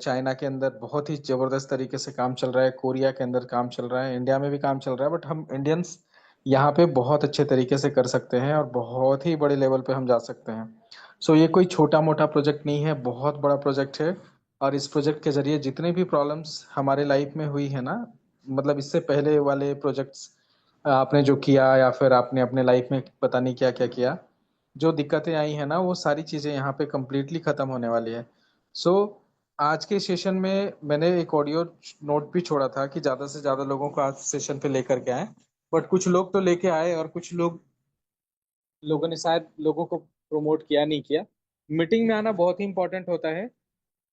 China के अंदर बहुत ही जबरदस्त तरीके से काम चल रहा है, कोरिया के अंदर काम चल रहा है, इंडिया में भी काम चल रहा है, बट हम इंडियंस यहाँ पे बहुत अच्छे तरीके से कर सकते हैं और बहुत ही बड़े लेवल पे हम जा सकते हैं। सो ये कोई छोटा मोटा प्रोजेक्ट नहीं है, बहुत बड़ा प्रोजेक्ट है। और इस प्रोजेक्ट के जरिए जितने भी प्रॉब्लम्स हमारे लाइफ में हुई है ना, मतलब इससे पहले वाले प्रोजेक्ट्स आपने जो किया या फिर आपने अपने लाइफ में पता नहीं क्या क्या किया, जो दिक्कतें आई हैं ना, वो सारी चीजें यहाँ पे कंप्लीटली खत्म होने वाली है। सो आज के सेशन में मैंने एक ऑडियो नोट भी छोड़ा था कि ज्यादा से ज्यादा लोगों को आज सेशन पे लेकर के आए, बट कुछ लोग तो लेके आए और कुछ लोगों ने शायद लोगों को प्रमोट किया नहीं किया। मीटिंग में आना बहुत ही इंपॉर्टेंट होता है,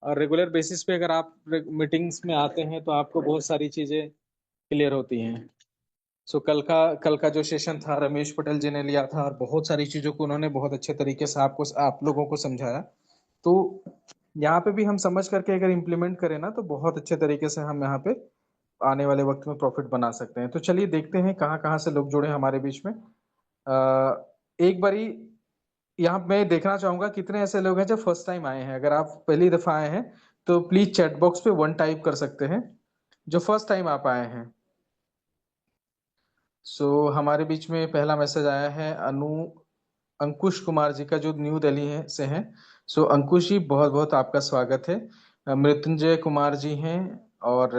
और रेगुलर बेसिस पे अगर आप मीटिंग्स में आते हैं तो आपको बहुत सारी चीजें क्लियर होती हैं। सो कल का जो सेशन था, रमेश पटेल जी ने लिया था और बहुत सारी चीजों को उन्होंने बहुत अच्छे तरीके से आप लोगों को समझाया। तो यहाँ पे भी हम समझ करके अगर इम्प्लीमेंट करें ना, तो बहुत अच्छे तरीके से हम यहाँ पे आने वाले वक्त में प्रॉफिट बना सकते हैं। तो चलिए देखते हैं कहाँ कहाँ से लोग जुड़े हमारे बीच में। एक बारी यहाँ मैं देखना चाहूंगा कितने ऐसे लोग हैं जो फर्स्ट टाइम आए हैं। अगर आप पहली दफा आए हैं तो प्लीज चैट बॉक्स पे 1 टाइप कर सकते हैं, जो फर्स्ट टाइम आप आए हैं। हमारे बीच में पहला मैसेज आया है अंकुश कुमार जी का, जो न्यू दिल्ली से हैं। अंकुश जी, बहुत बहुत आपका स्वागत है। मृत्युंजय कुमार जी हैं, और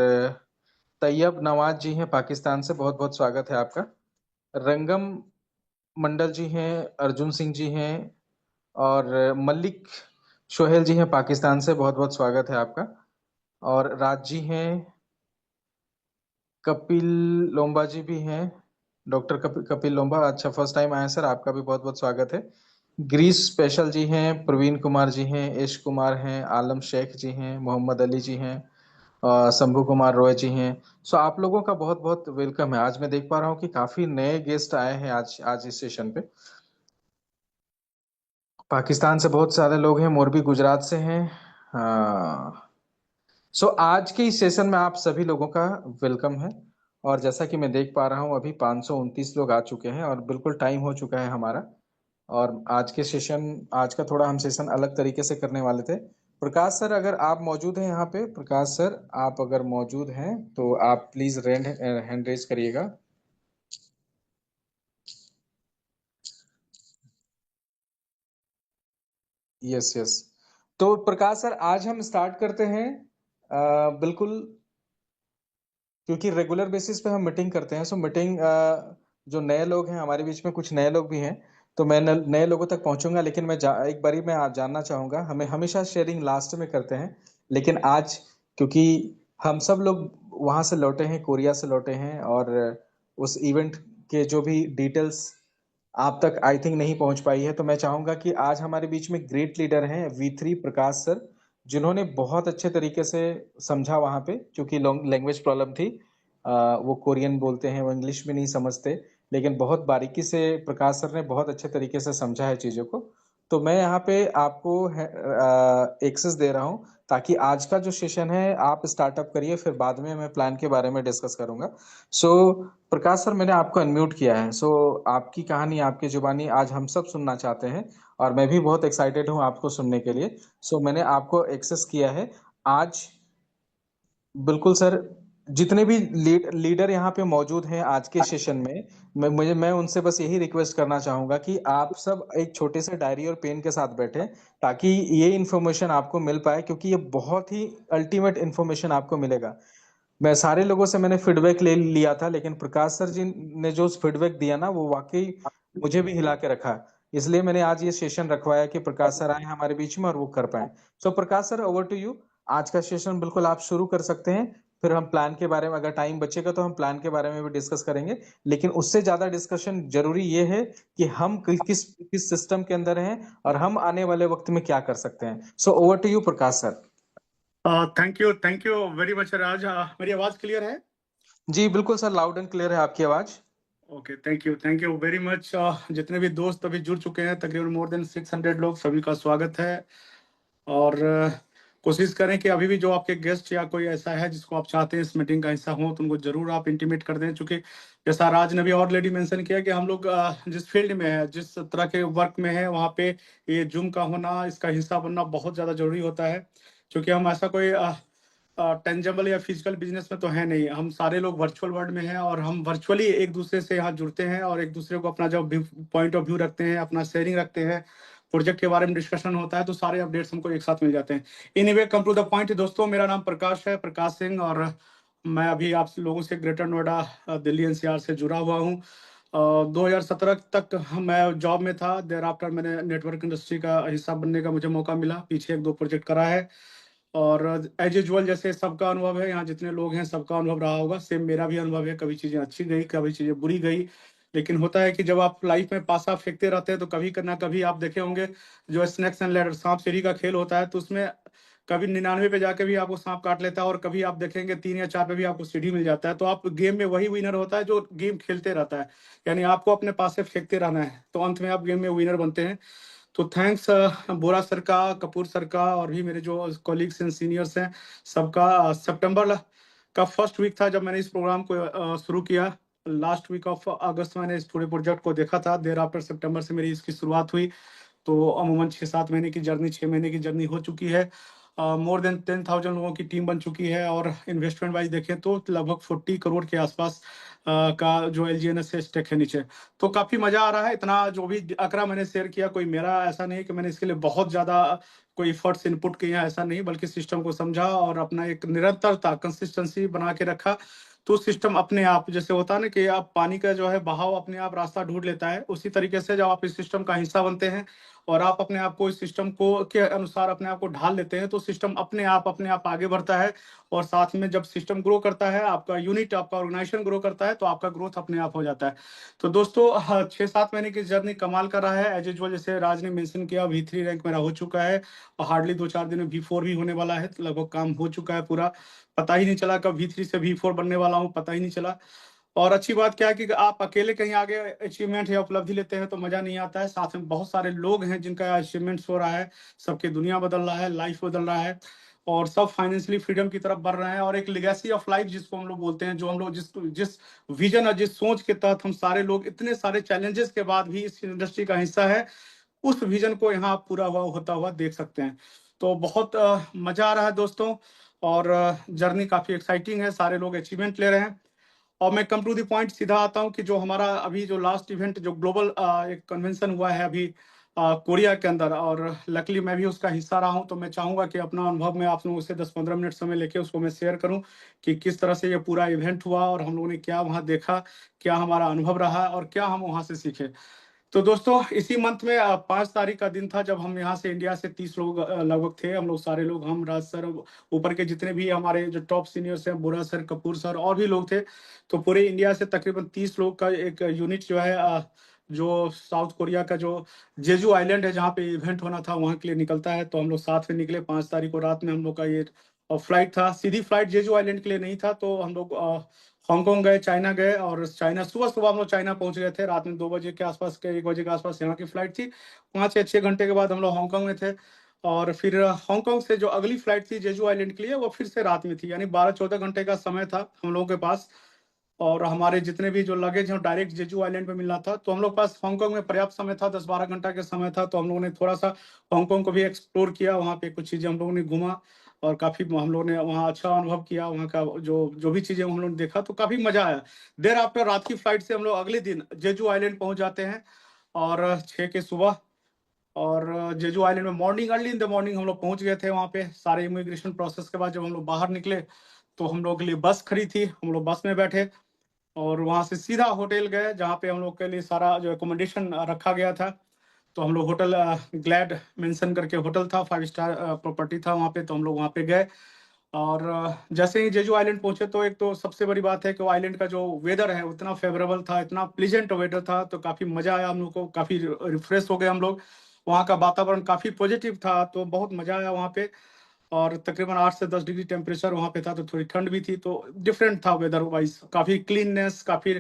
तैयब नवाज जी हैं पाकिस्तान से, बहुत बहुत स्वागत है आपका। रंगम मंडल जी हैं, अर्जुन सिंह जी हैं, और मलिक सोहेल जी हैं पाकिस्तान से, बहुत बहुत स्वागत है आपका। और राज जी हैं, कपिल लोम्बा जी भी हैं, डॉक्टर कपिल लोम्बा, अच्छा फर्स्ट टाइम आए सर, आपका भी बहुत बहुत स्वागत है। ग्रीस स्पेशल जी हैं, प्रवीण कुमार जी हैं, यश कुमार हैं, आलम शेख जी हैं, मोहम्मद अली जी हैं, शंभू कुमार रॉय जी हैं। आप लोगों का बहुत बहुत वेलकम है। आज मैं देख पा रहा हूँ कि काफी नए गेस्ट आए हैं आज आज इस सेशन पे। पाकिस्तान से बहुत सारे लोग हैं, मोरबी गुजरात से हैं। आज के इस सेशन में आप सभी लोगों का वेलकम है। और जैसा कि मैं देख पा रहा हूँ अभी 529 लोग आ चुके हैं और बिल्कुल टाइम हो चुका है हमारा। और आज का थोड़ा हम सेशन अलग तरीके से करने वाले थे। प्रकाश सर, अगर आप मौजूद हैं यहाँ पे, प्रकाश सर आप अगर मौजूद हैं तो आप प्लीज हैंड रेज करिएगा। Yes yes. तो प्रकाश सर, आज हम स्टार्ट करते हैं। बिल्कुल, क्योंकि रेगुलर बेसिस पे हम मीटिंग करते हैं। मीटिंग, जो नए लोग हैं हमारे बीच में, कुछ नए लोग भी हैं, तो मैं नए लोगों तक पहुंचूंगा। लेकिन एक बारी मैं आप जानना चाहूंगा, हमें हमेशा शेयरिंग लास्ट में करते हैं, लेकिन आज क्योंकि हम सब लोग वहां से लौटे हैं, कोरिया से लौटे हैं, और उस इवेंट के जो भी डिटेल्स आप तक आई थिंक नहीं पहुंच पाई है, तो मैं चाहूंगा कि आज हमारे बीच में ग्रेट लीडर हैं V3 प्रकाश सर, जिन्होंने बहुत अच्छे तरीके से समझा वहां पे, क्योंकि लैंग्वेज प्रॉब्लम थी। वो कोरियन बोलते हैं, वो इंग्लिश में नहीं समझते, लेकिन बहुत बारीकी से प्रकाश सर ने बहुत अच्छे तरीके से समझा है चीजों को। तो मैं यहाँ पे आपको एक्सेस दे रहा हूँ, ताकि आज का जो सेशन है आप स्टार्टअप करिए, फिर बाद में मैं प्लान के बारे में डिस्कस करूंगा। सो प्रकाश सर, मैंने आपको अनम्यूट किया है। आपकी कहानी, आपकी जुबानी आज हम सब सुनना चाहते हैं, और मैं भी बहुत एक्साइटेड हूँ आपको सुनने के लिए। मैंने आपको एक्सेस किया है आज। बिल्कुल सर। जितने भी लीडर यहाँ पे मौजूद हैं आज के सेशन में, मैं उनसे बस यही रिक्वेस्ट करना चाहूंगा कि आप सब एक छोटे से डायरी और पेन के साथ बैठे, ताकि ये इन्फॉर्मेशन आपको मिल पाए, क्योंकि ये बहुत ही अल्टीमेट इन्फॉर्मेशन आपको मिलेगा। सारे लोगों से मैंने फीडबैक ले लिया था, लेकिन प्रकाश सर जी ने जो फीडबैक दिया ना, वो वाकई मुझे भी हिला के रखा। इसलिए मैंने आज ये सेशन रखवाया कि प्रकाश सर आए हमारे बीच में और वो कर पाए। प्रकाश सर, ओवर टू यू। आज का सेशन बिल्कुल आप शुरू कर सकते हैं। फिर हम प्लान के बारे में, अगर टाइम बचेगा तो हम प्लान के बारे में भी डिस्कस करेंगे, लेकिन उससे ज्यादा डिस्कशन जरूरी ये है कि हम किस किस सिस्टम के अंदर हैं और हम आने वाले वक्त में क्या कर सकते हैं। Over to you Prakash sir. Thank you very much Raj. मेरी आवाज क्लियर है? जी बिल्कुल सर, लाउड एंड क्लियर है आपकी आवाज। Okay, thank you very much. जितने भी दोस्त अभी जुड़ चुके हैं, तकरीबन मोर देन 600 लोग, सभी का स्वागत है। और कोशिश करें कि अभी भी जो आपके गेस्ट या कोई ऐसा है जिसको आप चाहते हैं इस मीटिंग का हिस्सा हो, तो उनको जरूर आप इंटीमेट कर दें। चूंकि जैसा राज ने भी ऑलरेडी मेंशन किया कि हम लोग जिस फील्ड में है, जिस तरह के वर्क में है, वहाँ पे ये जूम का होना, इसका हिस्सा बनना बहुत ज़्यादा जरूरी होता है। क्योंकि हम ऐसा कोई टेंजेबल या फिजिकल बिजनेस में तो है नहीं, हम सारे लोग वर्चुअल वर्ल्ड में हैं और हम वर्चुअली एक दूसरे से यहाँ जुड़ते हैं और एक दूसरे को अपना जो पॉइंट ऑफ व्यू रखते हैं, अपना शेयरिंग रखते हैं, प्रोजेक्ट के बारे में डिस्कशन होता है, तो सारे अपडेट्स हमको एक साथ मिल जाते हैं। Anyway, come to the point दोस्तों, मेरा नाम प्रकाश है, प्रकाश सिंह, और मैं अभी आप लोगों से ग्रेटर नोएडा दिल्ली एनसीआर से जुड़ा हुआ हूँ। 2017 तक मैं जॉब में था। देर आफ्टर मैंने नेटवर्क इंडस्ट्री का हिस्सा बनने का मुझे मौका मिला, पीछे एक दो प्रोजेक्ट करा है, और एज यूजुअल जैसे सबका अनुभव है, यहाँ जितने लोग हैं सबका अनुभव रहा होगा, सेम मेरा भी अनुभव है। कभी चीज़ें अच्छी गई, कभी चीज़ें बुरी गई, लेकिन होता है कि जब आप लाइफ में पासा फेंकते रहते हैं तो कभी ना कभी आप देखे होंगे जो स्नेक्स एंड लैडर, सांप सीढ़ी का खेल होता है, तो उसमें कभी 99 पे जाके भी आपको सांप काट लेता है और कभी आप देखेंगे 3 या 4 पे भी आपको सीढ़ी मिल जाता है। तो आप गेम में वही विनर होता है जो गेम खेलते रहता है, यानी आपको अपने पास से फेंकते रहना है, तो अंत में आप गेम में विनर बनते हैं। तो थैंक्स बोरा सर का, कपूर सर का, और भी मेरे जो कॉलीग्स एंड सीनियर्स हैं सबका। सितंबर का फर्स्ट वीक था जब मैंने इस प्रोग्राम को शुरू किया। लास्ट वीक ऑफ अगस्त मैंने इस पूरे प्रोजेक्ट को देखा था। देर आफ्टर सितंबर से मेरी इसकी शुरुआत हुई, तो अमूमन 6-7 महीने की जर्नी, 6 महीने की जर्नी हो चुकी है। मोर देन 10,000 लोगों की टीम बन चुकी है, और इन्वेस्टमेंट वाइज देखें तो लगभग 40 करोड़ के आसपास का जो LGNS से स्टेक है नीचे। तो काफ़ी मज़ा आ रहा है। इतना जो भी आंकड़ा मैंने शेयर किया, कोई मेरा ऐसा नहीं कि मैंने इसके लिए बहुत ज़्यादा कोई एफर्ट्स इनपुट किए हैं, ऐसा नहीं, बल्कि सिस्टम को समझा और अपना एक निरंतरता, कंसिस्टेंसी बना के रखा। तो सिस्टम अपने आप, जैसे होता है ना कि आप पानी का जो है बहाव अपने आप रास्ता ढूंढ लेता है, उसी तरीके से जब आप इस सिस्टम का हिस्सा बनते हैं और आप अपने आप को इस सिस्टम को के अनुसार अपने आप को ढाल लेते हैं, तो सिस्टम अपने आप आगे बढ़ता है। और साथ में जब सिस्टम ग्रो करता है, आपका यूनिट, आपका ऑर्गेनाइजेशन ग्रो करता है, तो आपका ग्रोथ अपने आप हो जाता है। तो दोस्तों, 6-7 महीने की जर्नी कमाल कर रहा है। एज यूजुअल जैसे राज ने मेंशन किया, V3 रैंक मेरा हो चुका है, और हार्डली 2-4 दिन में V4 भी होने वाला है, तो लगभग काम हो चुका है पूरा। पता ही नहीं चला कब V3 से V4 बनने वाला हूँ, पता ही नहीं चला। और अच्छी बात क्या है कि आप अकेले कहीं आगे अचीवमेंट या उपलब्धि लेते हैं तो मजा नहीं आता है, साथ में बहुत सारे लोग हैं जिनका अचीवमेंट्स हो रहा है, सबकी दुनिया बदल रहा है, लाइफ बदल रहा है, और सब फाइनेंशियली फ्रीडम की तरफ बढ़ रहे हैं, और एक लेगेसी ऑफ लाइफ जिसको हम लोग बोलते हैं, जो हम लोग जिस जिस विजन और जिस सोच के तहत हम सारे लोग इतने सारे चैलेंजेस के बाद भी इस इंडस्ट्री का हिस्सा है, उस विजन को यहाँ आप पूरा हुआ होता हुआ देख सकते हैं। तो बहुत मजा आ रहा है दोस्तों, और जर्नी काफी एक्साइटिंग है, सारे लोग अचीवमेंट ले रहे हैं। और मैं कम टू द पॉइंट सीधा आता हूँ कि जो हमारा अभी जो लास्ट इवेंट, जो ग्लोबल एक कन्वेंशन हुआ है अभी कोरिया के अंदर, और लकली मैं भी उसका हिस्सा रहा हूँ, तो मैं चाहूंगा कि अपना अनुभव मैं आप लोगों से 10-15 मिनट समय लेके उसको मैं शेयर करूँ कि किस तरह से ये पूरा इवेंट हुआ और हम लोगों ने क्या वहाँ देखा, क्या हमारा अनुभव रहा और क्या हम वहाँ से सीखे। तो दोस्तों, इसी मंथ में 5 तारीख का दिन था जब हम यहाँ से इंडिया से 30 लोग लगभग थे, हम लोग सारे लोग, हम, राज सर, ऊपर के जितने भी हमारे जो टॉप सीनियर्स हैं, बोरा सर, कपूर सर, और भी लोग थे। तो पूरे इंडिया से तकरीबन 30 लोग का एक यूनिट जो है जो साउथ कोरिया का जो जेजू आइलैंड है जहाँ पे इवेंट होना था, वहाँ के लिए निकलता है। तो हम लोग साथ में निकले। 5 तारीख को रात में हम लोग का ये फ्लाइट था। सीधी फ्लाइट जेजू आइलैंड के लिए नहीं था, तो हम लोग हांगकांग गए, चाइना गए, और चाइना सुबह सुबह हम लोग चाइना पहुंच गए थे। रात में 2 बजे के आसपास के 1 बजे के आसपास यहाँ की फ्लाइट थी। 5 या 6 घंटे के बाद हम लोग हांगकांग में थे, और फिर हांगकांग से जो अगली फ्लाइट थी जेजू आइलैंड के लिए, वो फिर से रात में थी, यानी 12-14 घंटे का समय था हम लोगों के पास। और हमारे जितने भी जो लगेज हैं डायरेक्ट जेजू आइलैंड पे मिलना था, तो हम लोग पास हांगकांग में पर्याप्त समय था, 10-12 घंटा का समय था। तो हम लोगों ने थोड़ा सा हांगकांग को भी एक्सप्लोर किया, वहाँ पे कुछ चीज़ें हम लोगों ने घूमा, और काफ़ी हम लोगों ने वहाँ अच्छा अनुभव किया। वहाँ का जो जो भी चीज़ें हम लोगों ने देखा, तो काफ़ी मज़ा आया। देर आफ्टर रात की फ्लाइट से हम लोग अगले दिन जेजू आइलैंड पहुँच जाते हैं, और 6 के सुबह, और जेजू आइलैंड में morning, early in the morning हम लोग पहुंच गए थे वहाँ पे। सारे इमिग्रेशन प्रोसेस के बाद जब हम लोग बाहर निकले, तो हम लोग के लिए बस खड़ी थी, हम लोग बस में बैठे, और वहाँ से सीधा होटल गए जहाँ पे हम लोग के लिए सारा जो एकोमोडेशन रखा गया था। तो हम लोग होटल ग्लैड मेंशन करके होटल था, 5 स्टार प्रॉपर्टी था वहाँ पे, तो हम लोग वहाँ पे गए। और जैसे ही जेजू आइलैंड पहुंचे, तो एक तो सबसे बड़ी बात है कि वो आइलैंड का जो वेदर है उतना फेवरेबल था, इतना प्लीजेंट वेदर था, तो काफ़ी मज़ा आया हम लोग को, काफ़ी रिफ्रेश हो गए हम लोग। वहाँ का वातावरण काफ़ी पॉजिटिव था, तो बहुत मज़ा आया वहाँ पे। और तकरीबन 8 से 10 डिग्री टेम्परेचर वहाँ पे था, तो थोड़ी ठंड भी थी, तो डिफरेंट था वेदर वाइज। काफ़ी क्लीननेस, काफ़ी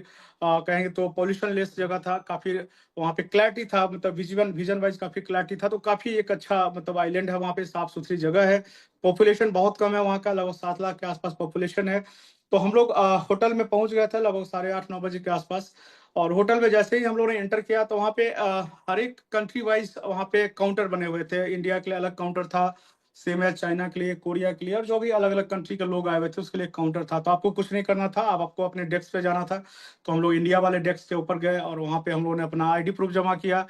कहेंगे तो पॉल्यूशन लेस जगह था, काफ़ी वहाँ पे क्लैरिटी था, मतलब विजन विजन वाइज काफ़ी क्लैरिटी था। तो काफ़ी एक अच्छा मतलब आइलैंड है वहाँ पे, साफ सुथरी जगह है। पॉपुलेशन बहुत कम है वहाँ का, लगभग 7 लाख के आसपास पॉपुलेशन है। तो हम लोग होटल में पहुंच गए थे लगभग 8:30-9 बजे के आसपास। और होटल में जैसे ही हम लोगों ने एंटर किया, तो वहाँ पे हर एक कंट्री वाइज वहाँ पे काउंटर बने हुए थे। इंडिया के लिए अलग काउंटर था, सेम है चाइना के लिए, कोरिया के लिए, और जो भी अलग अलग कंट्री के लोग आए हुए थे उसके लिए काउंटर था। तो आपको कुछ नहीं करना था, अब आपको अपने डेस्क पे जाना था। तो हम लोग इंडिया वाले डेस्क के ऊपर गए और वहाँ पे हम लोगों ने अपना आईडी प्रूफ जमा किया।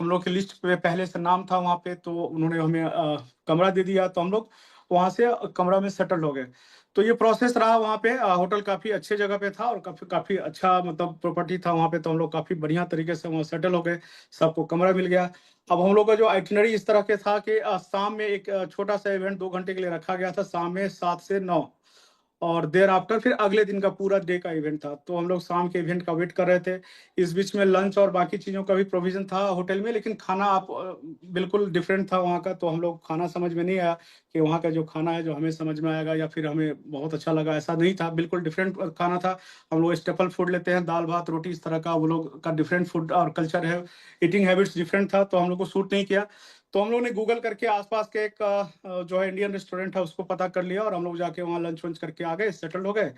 हम लोग की लिस्ट पे पहले से नाम था वहाँ पे, तो उन्होंने हमें कमरा दे दिया, तो हम लोग वहाँ से कमरा में सेटल हो गए। तो ये प्रोसेस रहा वहाँ पे। होटल काफी अच्छे जगह पे था और काफी काफी अच्छा मतलब प्रॉपर्टी था वहाँ पे, तो हम लोग काफी बढ़िया तरीके से वहाँ सेटल हो गए, सबको कमरा मिल गया। अब हम लोग का जो आइटिनरी इस तरह के था कि शाम में एक छोटा सा इवेंट 2 घंटे के लिए रखा गया था, शाम में 7 से 9, और देर आफ्टर फिर अगले दिन का पूरा डे का इवेंट था। तो हम लोग शाम के इवेंट का वेट कर रहे थे। इस बीच में लंच और बाकी चीज़ों का भी प्रोविजन था होटल में, लेकिन खाना आप बिल्कुल डिफरेंट था वहाँ का। तो हम लोग खाना समझ में नहीं आया कि वहाँ का जो खाना है जो हमें समझ में आएगा या फिर हमें बहुत अच्छा लगा, ऐसा नहीं था, बिल्कुल डिफरेंट खाना था। हम लोग स्टेपल फूड लेते हैं, दाल भात रोटी इस तरह का, वो लोग का डिफरेंट फूड और कल्चर है, ईटिंग हैबिट्स डिफरेंट था, तो हम लोग को सूट नहीं किया। तो हम लोग ने गूगल करके आसपास के एक जो है इंडियन रेस्टोरेंट है उसको पता कर लिया, और हम लोग जाके वहाँ लंच वंच करके आ गए, सेटल हो गए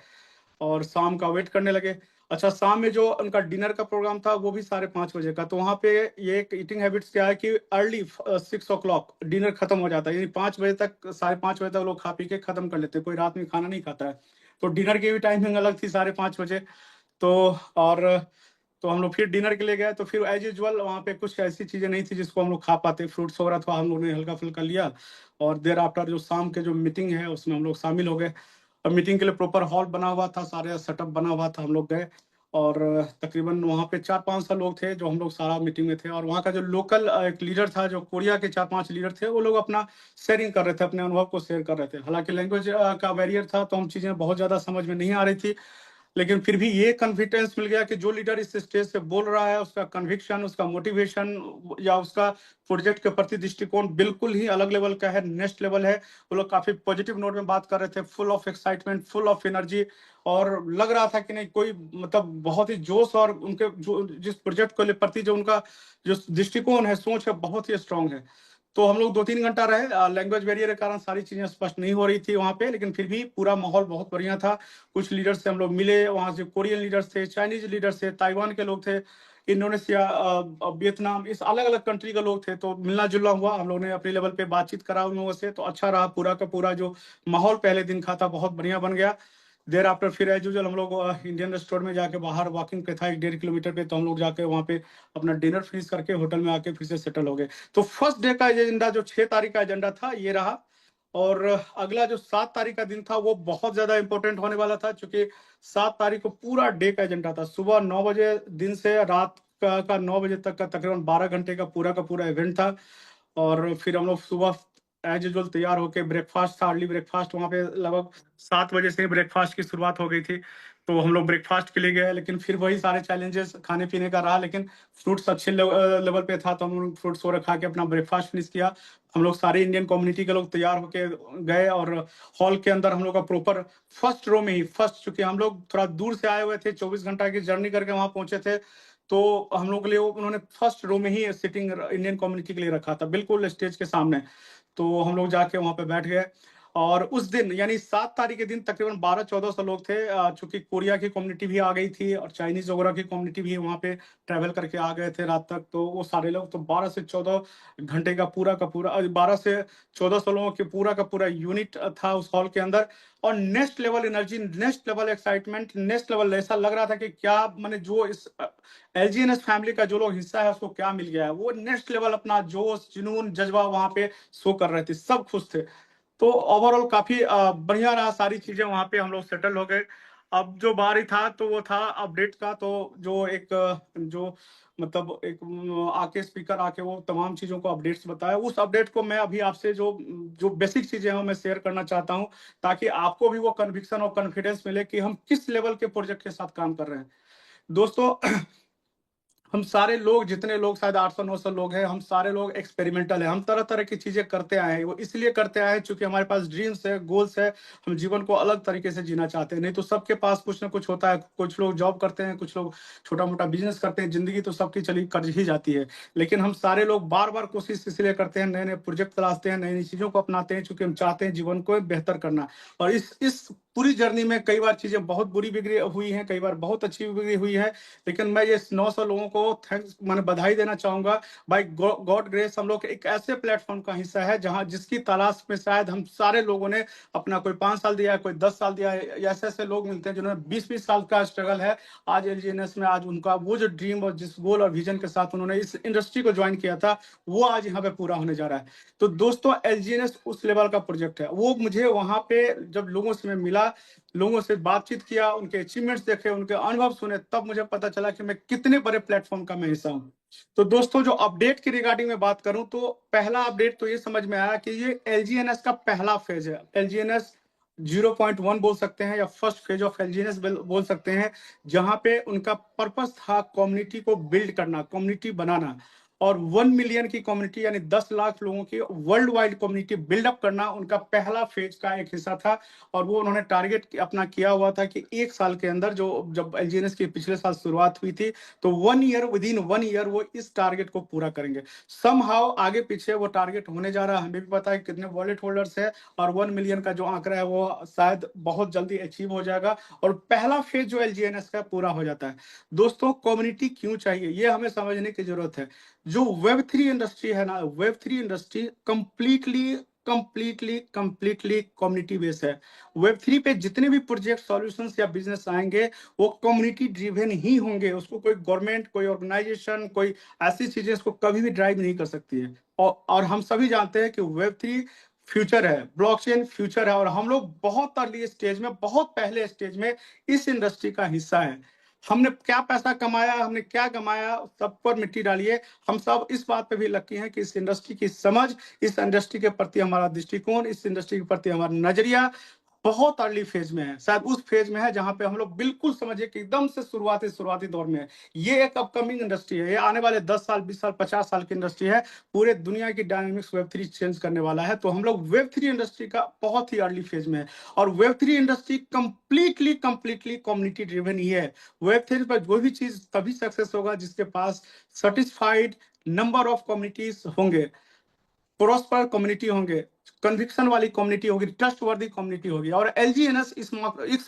और शाम का वेट करने लगे। अच्छा, शाम में जो उनका डिनर का प्रोग्राम था वो भी 5:30 बजे का। तो वहाँ पे ये एक ईटिंग हैबिट्स क्या है कि अर्ली 6 o'clock डिनर खत्म हो जाता है, यानी 5 बजे तक, 5:30 बजे तक लोग खा पी के खत्म कर लेते हैं, कोई रात में खाना नहीं खाता है। तो डिनर की भी टाइमिंग अलग थी, 5:30 बजे। तो और तो हम लोग फिर डिनर के लिए गए, तो फिर एज यूजल वहाँ पे कुछ ऐसी चीजें नहीं थी जिसको हम लोग खा पाते, फ्रूट्स वगैरह था, हम लोग ने हल्का फुल्का लिया। और देर आफ्टर जो शाम के जो मीटिंग है उसमें हम लोग शामिल हो गए। और मीटिंग के लिए प्रॉपर हॉल बना हुआ था, सारे सेटअप बना हुआ था, हम लोग गए। और तकरीबन वहाँ पे 4-5 सौ लोग थे जो हम लोग सारा मीटिंग में थे। और वहाँ का जो लोकल एक लीडर था, जो कोरिया के 4-5 लीडर थे, वो लोग अपना शेयरिंग कर रहे थे, अपने अनुभव को शेयर कर रहे थे। हालांकि लैंग्वेज का बैरियर था, तो हम चीज़ें बहुत ज़्यादा समझ में नहीं आ रही थी, लेकिन फिर भी ये कॉन्फिडेंस मिल गया कि जो लीडर इस स्टेज से बोल रहा है उसका कन्विक्शन, उसका मोटिवेशन या उसका प्रोजेक्ट के प्रति दृष्टिकोण बिल्कुल ही अलग लेवल का है, नेक्स्ट लेवल है। वो लोग काफी पॉजिटिव नोट में बात कर रहे थे, full of excitement, full of energy, और लग रहा था कि नहीं कोई मतलब बहुत ही जोश, और उनके जो जिस प्रोजेक्ट के प्रति जो उनका जो दृष्टिकोण है, सोच है, बहुत ही स्ट्रांग है। तो हम लोग 2-3 घंटा रहे। लैंग्वेज बैरियर के कारण सारी चीजें स्पष्ट नहीं हो रही थी वहाँ पे, लेकिन फिर भी पूरा माहौल बहुत बढ़िया था। कुछ लीडर्स से हम लोग मिले, वहाँ से कोरियन लीडर्स थे, चाइनीज लीडर्स थे, ताइवान के लोग थे, इंडोनेशिया, वियतनाम, इस अलग अलग कंट्री के लोग थे। तो मिलना जुलना हुआ, हम लोग ने अपने लेवल पे बातचीत करा उन लोगों से, तो अच्छा रहा। पूरा का पूरा जो माहौल पहले दिन का था बहुत बढ़िया बन गया। देर आफ्टर फिर एज यूजल हम लोग इंडियन रेस्टोरेंट में जाके बाहर वॉकिंग पे था, 1-1.5 किलोमीटर पे, तो हम लोग जाके वहाँ पे अपना डिनर फिनिश करके होटल में आके फिर से सेटल हो गए। तो फर्स्ट डे का एजेंडा, जो 6 तारीख का एजेंडा था, ये रहा। और अगला जो 7 तारीख का दिन था वो बहुत ज्यादा इंपॉर्टेंट होने वाला था, क्योंकि 7 तारीख को पूरा डे का एजेंडा था। सुबह 9 बजे दिन से रात का 9 बजे तक का तकरीबन 12 घंटे का पूरा इवेंट था। और फिर हम लोग सुबह एज यूजल तैयार होके, ब्रेकफास्ट था, अर्ली ब्रेकफास्ट, वहाँ पे लगभग 7 बजे से ब्रेकफास्ट की शुरुआत हो गई थी। तो हम लोग ब्रेकफास्ट के लिए गए, लेकिन फिर वही सारे चैलेंजेस खाने पीने का रहा, लेकिन फ्रूट्स अच्छे लेवल पे था, तो हम लोग फ्रूट्स वगैरह खा के अपना ब्रेकफास्ट फिनिश किया। हम लोग सारे इंडियन कम्युनिटी के लोग तैयार होके गए, और हॉल के अंदर हम लोग का प्रॉपर फर्स्ट रो में ही, फर्स्ट, चूंकि हम लोग थोड़ा दूर से आए हुए थे, 24 घंटा की जर्नी करके वहां पहुंचे थे, तो हम लोग के लिए उन्होंने फर्स्ट रो में ही सिटिंग इंडियन कम्युनिटी के लिए रखा था, बिल्कुल स्टेज के सामने। तो हम लोग जाके वहां पे बैठ गए। और उस दिन यानी 7 तारीख के दिन तकरीबन 12-14 सौ लोग थे, चूंकि कोरिया की कम्युनिटी भी आ गई थी और चाइनीज वगैरह की कम्युनिटी भी वहाँ पे ट्रैवल करके आ गए थे रात तक। तो वो सारे लोग, तो 12 से 14 घंटे का पूरा 12 से 14 सौ लोगों के का पूरा यूनिट था उस हॉल के अंदर। और next level energy, next level excitement, next level, ऐसा लग रहा था कि क्या मैंने जो इस एलजीएनएस फैमिली का जो लोग हिस्सा है उसको क्या मिल गया है। वो नेक्स्ट लेवल अपना जोश, जुनून, जज्बा वहां पे शो कर रहे थे, सब खुश थे। तो ओवरऑल काफी बढ़िया रहा, सारी चीजें वहां पे हम लोग सेटल हो गए। अब जो बारी था तो वो था अपडेट का। तो जो एक जो मतलब एक आके स्पीकर आके वो तमाम चीजों को अपडेट्स बताया, उस अपडेट को मैं अभी आपसे जो जो बेसिक चीजें हैं वो मैं शेयर करना चाहता हूँ, ताकि आपको भी वो कन्विक्शन और कॉन्फिडेंस मिले कि हम किस लेवल के प्रोजेक्ट के साथ काम कर रहे हैं। दोस्तों, हम सारे लोग, जितने लोग, शायद 800-900 लोग हैं, हम सारे लोग एक्सपेरिमेंटल हैं। हम तरह तरह की चीजें करते आए हैं, वो इसलिए करते आए हैं क्योंकि हमारे पास ड्रीम्स है, गोल्स है, हम जीवन को अलग तरीके से जीना चाहते हैं। नहीं तो सबके पास कुछ ना कुछ होता है, कुछ लोग जॉब करते हैं, कुछ लोग छोटा मोटा बिजनेस करते हैं, जिंदगी तो सबकी चली कर ही जाती है। लेकिन हम सारे लोग बार बार कोशिश इसलिए करते हैं, नए नए प्रोजेक्ट तलाशते हैं, नई नई चीजों को अपनाते हैं, क्योंकि हम चाहते हैं जीवन को बेहतर करना। और इस पूरी जर्नी में कई बार चीजें बहुत बुरी बिगड़ी हुई हैं, कई बार बहुत अच्छी बिगड़ी हुई है, लेकिन मैं ये 900 लोगों को थैंक्स मैंने बधाई देना चाहूंगा। बाय गॉड ग्रेस हम लोग एक ऐसे प्लेटफॉर्म का हिस्सा है जहां जिसकी तलाश में शायद हम सारे लोगों ने अपना, कोई 5 साल दिया है, कोई 10 साल दिया है। ऐसे ऐसे लोग मिलते हैं जिन्होंने 20-20 साल का स्ट्रगल है, आज एलजीएनएस में, आज उनका वो जो ड्रीम और जिस गोल और विजन के साथ उन्होंने इस इंडस्ट्री को ज्वाइन किया था, वो आज यहाँ पे पूरा होने जा रहा है। तो दोस्तों, एलजीएनएस उस लेवल का प्रोजेक्ट है। वो मुझे वहां पे जब लोगों से मैं मिला, लोगों से बातचीत किया, उनके अचीवमेंट्स देखे, उनके अनुभव सुने, तब मुझे पता चला कि मैं कितने बड़े प्लेटफॉर्म का मैं हिस्सा हूँ। तो दोस्तों, जो अपडेट की रिगार्डिंग में बात करूं, तो पहला अपडेट तो ये समझ में आया कि ये एलजीएनएस का पहला फेज है। एलजीएनएस 0.1 बोल सकते हैं, या फर्स्ट फेज ऑफ एलजीएनएस बोल सकते हैं, जहां पे उनका पर्पस था कम्युनिटी को बिल्ड करना, कम्युनिटी बनाना, और 1 मिलियन की कम्युनिटी यानी 10 लाख लोगों की वर्ल्ड वाइड कम्युनिटी बिल्डअप करना उनका पहला फेज का एक हिस्सा था। और वो उन्होंने टारगेट अपना किया हुआ था कि 1 साल के अंदर, जो जब एलजीएनएस की पिछले साल शुरुआत हुई थी, तो 1 ईयर, विदिन 1 ईयर वो इस टारगेट को पूरा करेंगे। समहाउ आगे पीछे वो टारगेट होने जा रहा है, हमें भी पता है कितने वॉलेट होल्डर्स है, और 1 मिलियन का जो आंकड़ा है वो शायद बहुत जल्दी अचीव हो जाएगा, और पहला फेज जो एलजीएनएस का पूरा हो जाता है। दोस्तों, कम्युनिटी क्यों चाहिए, ये हमें समझने की जरूरत है। जो वेब 3 इंडस्ट्री है ना, web 3 industry completely completely completely community base है। वेब 3 पे जितने भी प्रोजेक्ट, सॉल्यूशंस या बिजनेस आएंगे, वो कम्युनिटी ड्रिवन ही होंगे। उसको कोई गवर्नमेंट, कोई ऑर्गेनाइजेशन, कोई ऐसी चीजें इसको कभी भी ड्राइव नहीं कर सकती है। और हम सभी जानते हैं कि वेब 3 फ्यूचर है, ब्लॉकचेन फ्यूचर है, और हम लोग बहुत अर्ली स्टेज में, बहुत पहले स्टेज में इस इंडस्ट्री का हिस्सा है। हमने क्या पैसा कमाया, हमने क्या कमाया, सब पर मिट्टी डालिए। हम सब इस बात पे भी लकी हैं कि इस इंडस्ट्री की समझ, इस इंडस्ट्री के प्रति हमारा दृष्टिकोण, इस इंडस्ट्री के प्रति हमारा नजरिया बहुत अर्ली फेज में है। शायद उस फेज में है जहां पे हम लोग बिल्कुल समझिए कि एकदम से शुरुआती दौर में है। ये एक अपकमिंग इंडस्ट्री है, ये आने वाले 10 साल, 20 साल, 50 साल की इंडस्ट्री है। पूरे दुनिया की डायनामिक्स वेब 3 चेंज करने वाला है। तो हम लोग वेब 3 इंडस्ट्री का बहुत ही अर्ली फेज में है, और web 3 industry completely completely community driven ही है। वेब 3 पर कोई भी चीज तभी सक्सेस होगा जिसके पास सेटिस्फाइड नंबर ऑफ कम्युनिटीज होंगे, प्रोस्पर कम्युनिटी होंगे, कन्विक्शन वाली कम्युनिटी होगी, ट्रस्ट वर्दी कम्युनिटी होगी। और एलजीएनएस इस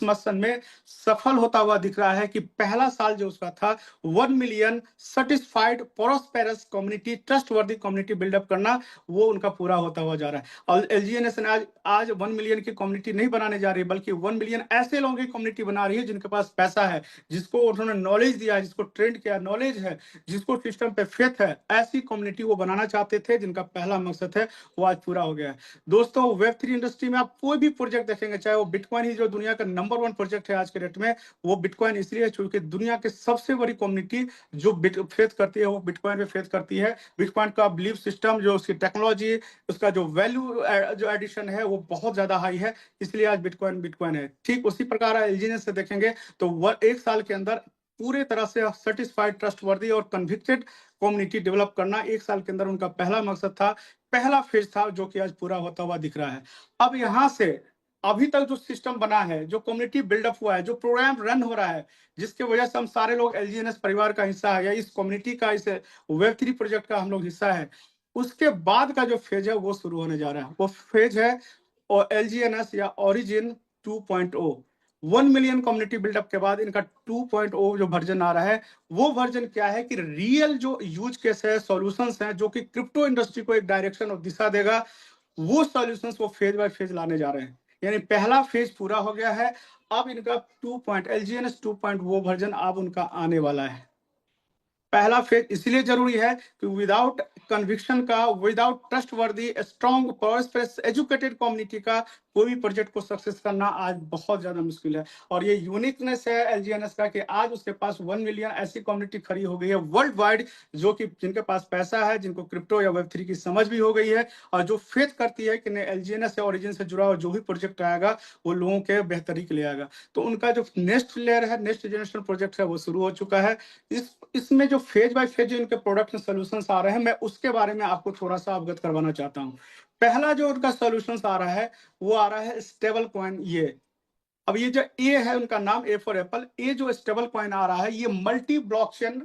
मिशन में सफल होता हुआ दिख रहा है कि पहला साल जो उसका था, 1 million satisfied prosperous community, trust वर्दी कम्युनिटी बिल्डअप करना, वो उनका पूरा होता हुआ जा रहा है। और एलजीएनएस ने आज 1 मिलियन की कम्युनिटी नहीं बनाने जा रही, बल्कि 1 मिलियन ऐसे लोगों की कम्युनिटी बना रही है जिनके पास पैसा है, जिसको उन्होंने नॉलेज दिया है, जिसको ट्रेंड किया, नॉलेज है, जिसको सिस्टम पे फेथ है। ऐसी कम्युनिटी वो बनाना चाहते थे, जिनका पहला मकसद है, वो आज पूरा हो गया है। दोस्तों, वेब 3 इंडस्ट्री में आप कोई भी प्रोजेक्ट देखेंगे, चाहे वो बिटकॉइन ही, जो दुनिया का नंबर 1 प्रोजेक्ट है आज के डेट में, वो बिटकॉइन इसलिए है क्योंकि दुनिया की सबसे बड़ी कम्युनिटी जो फेथ करती है, वो बिटकॉइन पे फेथ करती है। बिटकॉइन का बिलीफ सिस्टम, जो उसकी टेक्नोलॉजी, उसका जो वैल्यू जो एडिशन है, वो बहुत ज्यादा हाई है, इसलिए आज बिटकॉइन बिटकॉइन है। ठीक उसी प्रकार एलजीएनएस से देखेंगे तो 1 साल के अंदर पूरे तरह से सर्टिस्फाइड, ट्रस्टवर्दी और कन्विक्टेड कम्युनिटी डेवलप करना 1 साल के अंदर उनका पहला मकसद था, पहला फेज था, जो कि आज पूरा होता हुआ दिख रहा है। अब यहां से अभी तक जो सिस्टम बना है, जो कम्युनिटी बिल्डअप हुआ है, जो प्रोग्राम रन हो रहा है, जिसके वजह से हम सारे लोग एलजीएनएस परिवार का हिस्सा है, या इस कम्युनिटी का, इस वेब 3 प्रोजेक्ट का हम लोग हिस्सा है, उसके बाद का जो फेज है वो शुरू होने जा रहा है। वो फेज है और एलजीएनएस या ओरिजिन 2.0। 1 मिलियन कम्युनिटी बिल्डअप के बाद इनका 2.0 जो वर्जन आ रहा है, वो वर्जन क्या है कि रियल जो यूज केस है, सॉल्यूशंस हैं, जो कि क्रिप्टो इंडस्ट्री को एक डायरेक्शन और दिशा देगा, वो सॉल्यूशंस वो फेज बाय फेज लाने जा रहे हैं। यानी पहला फेज पूरा हो गया है, अब इनका 2. एलजीएनएस 2.0 वर्जन अब उनका आने वाला है। पहला फेज इसलिए जरूरी है कि विदाउट कन्विक्शन का, विदाउट ट्रस्ट वर्दी, स्ट्रॉन्ग, प्रोस्पेरस, एजुकेटेड कम्युनिटी का कोई भी प्रोजेक्ट को सक्सेस करना आज बहुत ज्यादा मुश्किल है। और ये यूनिकनेस है एलजीएनएस का कि आज उसके पास 1 मिलियन ऐसी कम्युनिटी खड़ी हो गई है वर्ल्ड वाइड, जो कि जिनके पास पैसा है, जिनको क्रिप्टो या वेब 3 की समझ भी हो गई है, और जो फेथ करती है कि एलजीएनएस या ओरिजिन से जुड़ा हुआ जो भी प्रोजेक्ट आएगा, वो लोगों के बेहतरी के लिए आएगा। तो उनका जो नेक्स्ट लेयर है, नेक्स्ट जनरेशन प्रोजेक्ट है, वो शुरू हो चुका है। इसमें जो फेज बाय फेज इनके प्रोडक्ट सॉल्यूशंस आ रहे हैं, मैं उसके बारे में आपको थोड़ा सा अवगत करवाना चाहता हूं। पहला जो उनका सॉल्यूशंस आ रहा है, वो आ रहा है स्टेबल कॉइन। ये अब ये जो ए है, उनका नाम ए फॉर एप्पल, ये जो स्टेबल कॉइन आ रहा है, ये मल्टी ब्लॉकचेन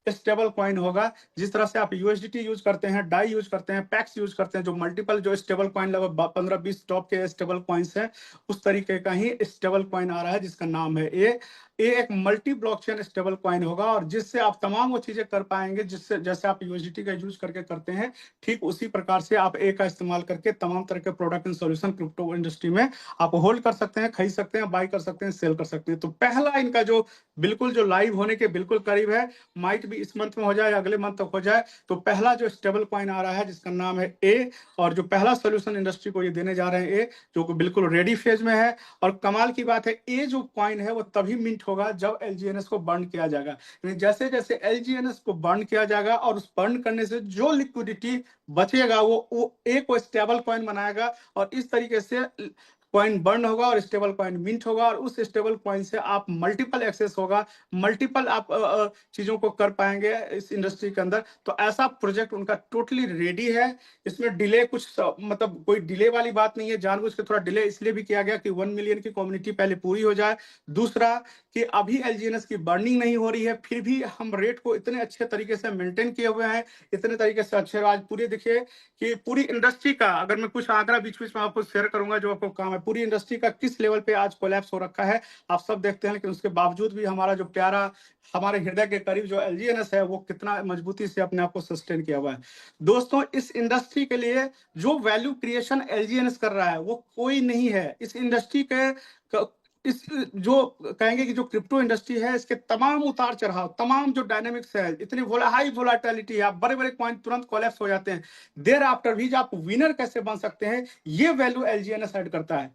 स्टेबल कॉइन होगा। जिस तरह से आप यूएसडीटी यूज करते हैं, डाई यूज करते हैं, पैक्स यूज करते हैं, जो मल्टीपल जो स्टेबल कॉइन लगभग 15-20 टॉप के स्टेबल कॉइन्स हैं, उस तरीके का ही स्टेबल कॉइन आ रहा है जिसका नाम है ए एक मल्टी ब्लॉकचेन स्टेबल कॉइन होगा, और जिससे आप तमाम वो चीजें कर पाएंगे जिससे जैसे आप यूएसडीटी का यूज करके करते हैं, ठीक उसी प्रकार से आप ए का इस्तेमाल करके तमाम तरह के product and solution crypto industry में आप होल्ड कर सकते हैं, खरीद सकते हैं, बाई कर सकते हैं, सेल कर सकते हैं। तो पहला इनका जो बिल्कुल जो लाइव होने के बिल्कुल करीब है, माइट भी इस मंथ में हो जाए, अगले मंथ तक हो जाए, तो पहला जो स्टेबल कॉइन आ रहा है जिसका नाम है ए, और जो पहला सोल्यूशन इंडस्ट्री को ये देने जा रहे हैं ए, जो बिल्कुल रेडी फेज में है। और कमाल की बात है, ए जो कॉइन है वो तभी मिंट होगा जब एलजीएनएस को बर्न किया जाएगा। जैसे जैसे एलजीएनएस को बर्न किया जाएगा और उस बर्न करने से जो लिक्विडिटी बचेगा वो ए को स्टेबल कॉइन बनाएगा, और इस तरीके से कॉइन बर्न होगा और स्टेबल कॉइन मिंट होगा, और उस स्टेबल कॉइन से आप मल्टीपल एक्सेस होगा, मल्टीपल आप चीजों को कर पाएंगे इस इंडस्ट्री के अंदर। तो ऐसा प्रोजेक्ट उनका टोटली रेडी है। इसमें डिले कुछ मतलब कोई डिले वाली बात नहीं है, जानबूझ के थोड़ा डिले इसलिए भी किया गया कि 1 मिलियन की कम्युनिटी पहले पूरी हो जाए। दूसरा कि अभी एलजीएनएस की बर्निंग नहीं हो रही है, फिर भी हम रेट को इतने अच्छे तरीके से मेंटेन किए हुए हैं, इतने तरीके से अच्छे। आज पूरे देखिए कि पूरी इंडस्ट्री का अगर मैं कुछ आंकड़ा बीच बीच में आपको शेयर करूंगा जो आपको काम है, पूरी इंडस्ट्री का किस लेवल पे आज कोलैप्स हो रखा है आप सब देखते हैं, लेकिन उसके बावजूद भी हमारा जो प्यारा हमारे हृदय के करीब जो एलजीएनएस है वो कितना मजबूती से अपने आप को सस्टेन किया हुआ है। दोस्तों, इस इंडस्ट्री के लिए जो वैल्यू क्रिएशन एलजीएनएस कर रहा है वो कोई नहीं है। इस इंडस्ट्री के इस जो कहेंगे कि जो क्रिप्टो इंडस्ट्री है, इसके तमाम उतार चढ़ाव, तमाम जो डायनेमिक्स है, इतनी हाई वोलाटिलिटी है, बड़े बड़े कॉइन तुरंत कोलैप्स हो जाते हैं, देर आफ्टर भी आप विनर कैसे बन सकते हैं, ये वैल्यू एलजीएनएस ऐड करता है।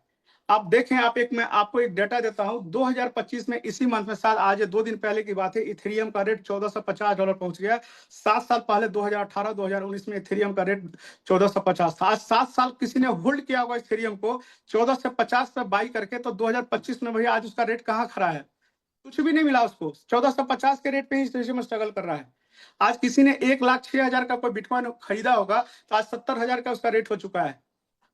आप देखें, मैं आपको एक डेटा देता हूं, 2025 में इसी मंथ में, साल आज 2 दिन पहले की बात है, इथेरियम का रेट $1450 पहुंच गया। 7 साल पहले 2018-2019 में इथेरियम का रेट 1450 था। आज 7 साल किसी ने होल्ड किया होगा इथेरियम को 14 से 50 पे बाई करके, तो 2025 में भैया आज उसका रेट कहां खड़ा है? कुछ भी नहीं मिला उसको। 1450 के रेट पे ही इथेरियम स्ट्रगल कर रहा है। आज किसी ने 1,06,000 का कोई बिटकॉइन खरीदा होगा तो आज 70,000 का उसका रेट हो चुका है।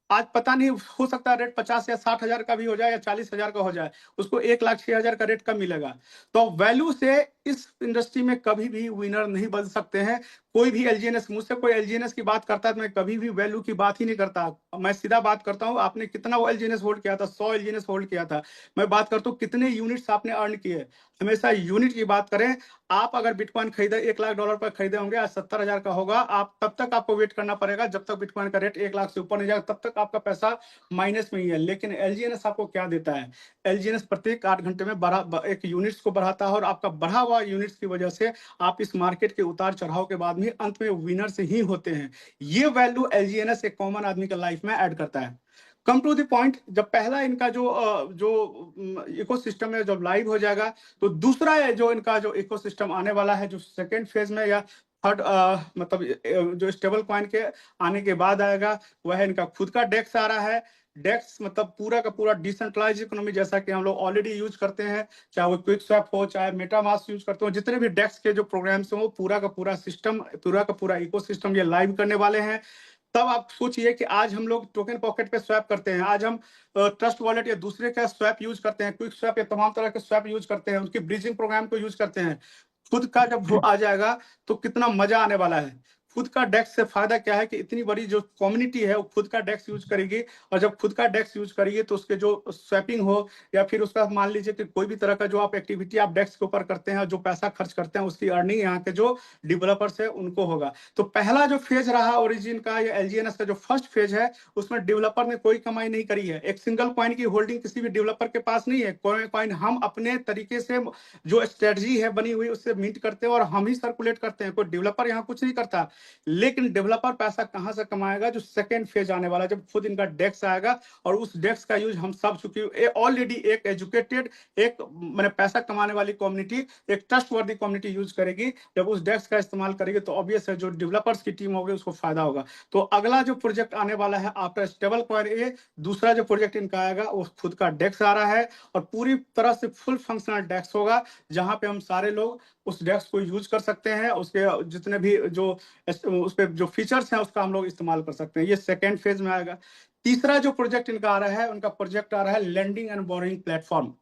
आज पता नहीं, हो सकता है रेट 50 या 60,000 का भी हो जाए या 40,000 का हो जाए, उसको 1,06,000 का रेट कम मिलेगा। तो वैल्यू से इस इंडस्ट्री में कभी भी विनर नहीं बन सकते हैं। कोई भी एलजीएनएस, मुझसे कोई एलजीएनएस की बात करता है तो मैं कभी भी वैल्यू की बात ही नहीं करता। मैं सीधा बात करता हूं, आपने कितना वो एलजीएनएस होल्ड किया था? 100 एलजीएनएस होल्ड किया था। मैं बात करता हूं कितने यूनिट्स आपने अर्न किए, हमेशा यूनिट की बात करें। आप अगर बिटकॉइन खरीदे $1,00,000 पर खरीदे होंगे, आज 70,000 का होगा, आप तब तक आपको वेट करना पड़ेगा जब तक बिटकॉइन का रेट 1,00,000 से ऊपर नहीं जाएगा, तब तक आपका पैसा माइनस में ही है। लेकिन एलजीएनएस आपको क्या देता है? एलजीएनएस प्रत्येक 8 घंटे में एक यूनिट्स को बढ़ाता है, और आपका बढ़ा हुआ यूनिट्स की वजह से आप इस मार्केट के उतार चढ़ाव के बाद भी अंत में विनर से ही होते हैं। ये वैल्यू एलजीएनएस एक कॉमन आदमी के लाइफ में ऐड करता है। कम टू द पॉइंट, जब पहला इनका जो इकोसिस्टम है जब लाइव हो जाएगा, तो दूसरा है जो इनका जो इकोसिस्टम आने वाला है, जो सेकेंड फेज में या थर्ड मतलब जो स्टेबल कॉइन के आने के बाद आएगा, वह है इनका खुद का डेक्स आ रहा है। डेक्स मतलब पूरा का पूरा डिसेंट्रलाइज इकोनॉमी, जैसा कि हम लोग ऑलरेडी यूज करते हैं, चाहे वो क्विक स्वैप हो, चाहे मेटामास्क यूज करते हो, जितने भी डेक्स के जो प्रोग्राम्स हो, पूरा का पूरा सिस्टम, पूरा का पूरा इकोसिस्टम ये लाइव करने वाले हैं। तब आप सोचिए कि आज हम लोग टोकन पॉकेट पे स्वैप करते हैं, आज हम ट्रस्ट वॉलेट या दूसरे का स्वैप यूज करते हैं, क्विक स्वैप या तमाम तरह के स्वैप यूज करते हैं, उनकी ब्रिजिंग प्रोग्राम को यूज करते हैं। खुद का जब आ जाएगा तो कितना मजा आने वाला है। खुद का डेक्स से फायदा क्या है कि इतनी बड़ी जो कम्युनिटी है वो खुद का डेक्स यूज करेगी, और जब खुद का डेक्स यूज करेगी तो उसके जो स्वैपिंग हो या फिर उसका मान लीजिए कि कोई भी तरह का जो आप एक्टिविटी आप डेक्स के ऊपर करते हैं, जो पैसा खर्च करते हैं, उसकी अर्निंग यहाँ के जो डेवलपर्स है उनको होगा। तो पहला जो फेज रहा ओरिजिन का या एलजीएनएस का जो फर्स्ट फेज है, उसमें डेवलपर ने कोई कमाई नहीं करी है। एक सिंगल कॉइन की होल्डिंग किसी भी डेवलपर के पास नहीं है। कॉइन हम अपने तरीके से जो स्ट्रेटजी है बनी हुई उससे मिंट करते हैं और हम ही सर्कुलेट करते हैं, कोई डेवलपर यहाँ कुछ नहीं करता। लेकिन डेवलपर पैसा कहां से कमाएगा? जो सेकेंड फेज आने वाला, जब खुद इनका डेक्स आएगा, और उस डेक्स का यूज हम सब चुके ऑलरेडी एक एजुकेटेड, एक मैंने पैसा कमाने वाली कम्युनिटी, एक ट्रस्ट वर्दी कम्युनिटी यूज करेगी। जब उस डेक्स का इस्तेमाल करेगी तो ऑब्वियस है जो डेवलपर्स की टीम होगी उसको फायदा होगा। तो अगला जो प्रोजेक्ट आने वाला है आफ्टर स्टेबल कॉइन ए, दूसरा जो प्रोजेक्ट इनका आएगा वो खुद का डेक्स आ रहा है, और पूरी तरह से फुल फंक्शनल डेक्स होगा, जहां पे हम सारे लोग उस डेक्स को यूज कर सकते हैं। उसके जितने भी जो उस पे जो फीचर्स हैं उसका हम लोग इस्तेमाल कर सकते हैं। ये सेकेंड फेज में आएगा। तीसरा जो प्रोजेक्ट इनका आ रहा है, उनका प्रोजेक्ट आ रहा है लेंडिंग एंड बोरोइंग प्लेटफॉर्म।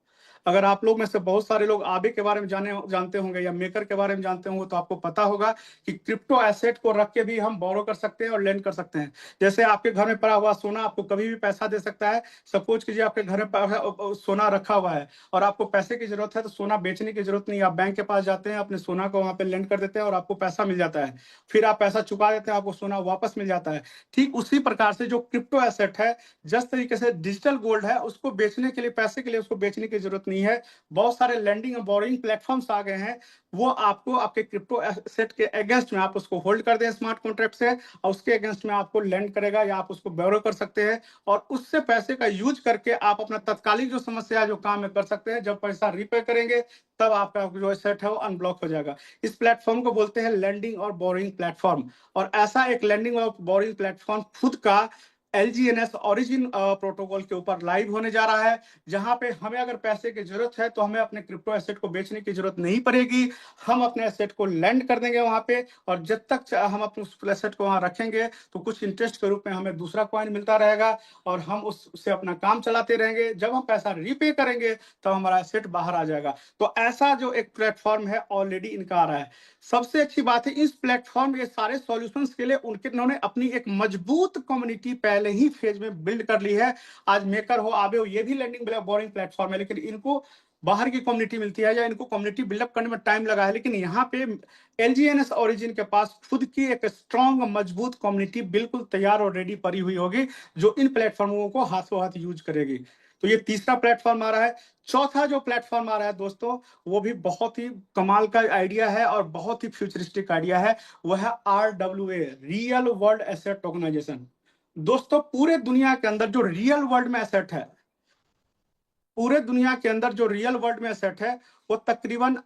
अगर आप लोग में से बहुत सारे लोग आबे के बारे में जानते होंगे या मेकर के बारे में जानते होंगे तो आपको पता होगा कि क्रिप्टो एसेट को रख के भी हम बोरो कर सकते हैं और लेंड कर सकते हैं। जैसे आपके घर में पड़ा हुआ सोना आपको कभी भी पैसा दे सकता है। सपोज कीजिए आपके घर में सोना रखा हुआ है और आपको पैसे की जरूरत है, तो सोना बेचने की जरूरत नहीं, आप बैंक के पास जाते हैं, अपने सोना को वहां पे लेंड कर देते हैं और आपको पैसा मिल जाता है। फिर आप पैसा चुका देते हैं, आपको सोना वापस मिल जाता है। ठीक उसी प्रकार से जो क्रिप्टो एसेट है, जिस तरीके से डिजिटल गोल्ड है, उसको बेचने के लिए, पैसे के लिए उसको बेचने की जरूरत नहीं है। बहुत सारे लेंडिंग और बोरोइंग प्लेटफॉर्म्स आ गए हैं, वो आपको आपके क्रिप्टो एसेट के अगेंस्ट में, आप उसको होल्ड कर दें स्मार्ट कॉन्ट्रैक्ट से, और उसके अगेंस्ट में आपको लेंड करेगा या आप उसको बोरो कर सकते हैं और उससे पैसे का यूज करके आप अपना तत्कालिक जो समस्या है, जो काम है, कर सकते हैं। जब पैसा रीपे करेंगे तब आपका जो एसेट है वो अनब्लॉक हो जाएगा। इस प्लेटफॉर्म को बोलते हैं लेंडिंग और बोरिंग प्लेटफॉर्म। और ऐसा एक लेंडिंग और बोरिंग प्लेटफॉर्म खुद का LGNS ओरिजिन प्रोटोकॉल के ऊपर लाइव होने जा रहा है, जहां पे हमें अगर पैसे की जरूरत है तो हमें अपने क्रिप्टो एसेट को बेचने की जरूरत नहीं पड़ेगी। हम अपने एसेट को लैंड कर देंगे वहां पे, और जब तक हम अपने उस एसेट को वहां रखेंगे तो कुछ इंटरेस्ट के रूप में हमें दूसरा कॉइन मिलता रहेगा और हम उससे अपना काम चलाते रहेंगे। जब हम पैसा रीपे करेंगे तब हमारा एसेट बाहर आ जाएगा। तो ऐसा जो एक प्लेटफॉर्म है ऑलरेडी इनका आ रहा है। सबसे अच्छी बात है, इस प्लेटफॉर्म ये सारे सॉल्यूशंस के लिए उन्होंने अपनी एक मजबूत कम्युनिटी पहले ही फेज में बिल्ड कर ली है। आज मेकर हो, आबे हो, ये भी लैंडिंग बोरिंग प्लेटफॉर्म है, लेकिन इनको बाहर की कम्युनिटी मिलती है या इनको कम्युनिटी बिल्डअप करने में टाइम लगा है। लेकिन यहाँ पे LGNS ओरिजिन के पास खुद की एक स्ट्रॉन्ग मजबूत कम्युनिटी बिल्कुल तैयार और रेडी पड़ी हुई होगी, जो इन प्लेटफॉर्मों को हाथों हाथ यूज करेगी। तो ये तीसरा प्लेटफॉर्म आ रहा है। चौथा जो प्लेटफॉर्म आ रहा है दोस्तों, वो भी बहुत ही कमाल का आइडिया है और बहुत ही फ्यूचरिस्टिक आइडिया है। वो है RWA, real world asset tokenization. दोस्तों पूरे दुनिया के अंदर जो रियल वर्ल्ड में एसेट है, पूरे दुनिया के अंदर जो रियल वर्ल्ड में एसेट है, वो तकरीबन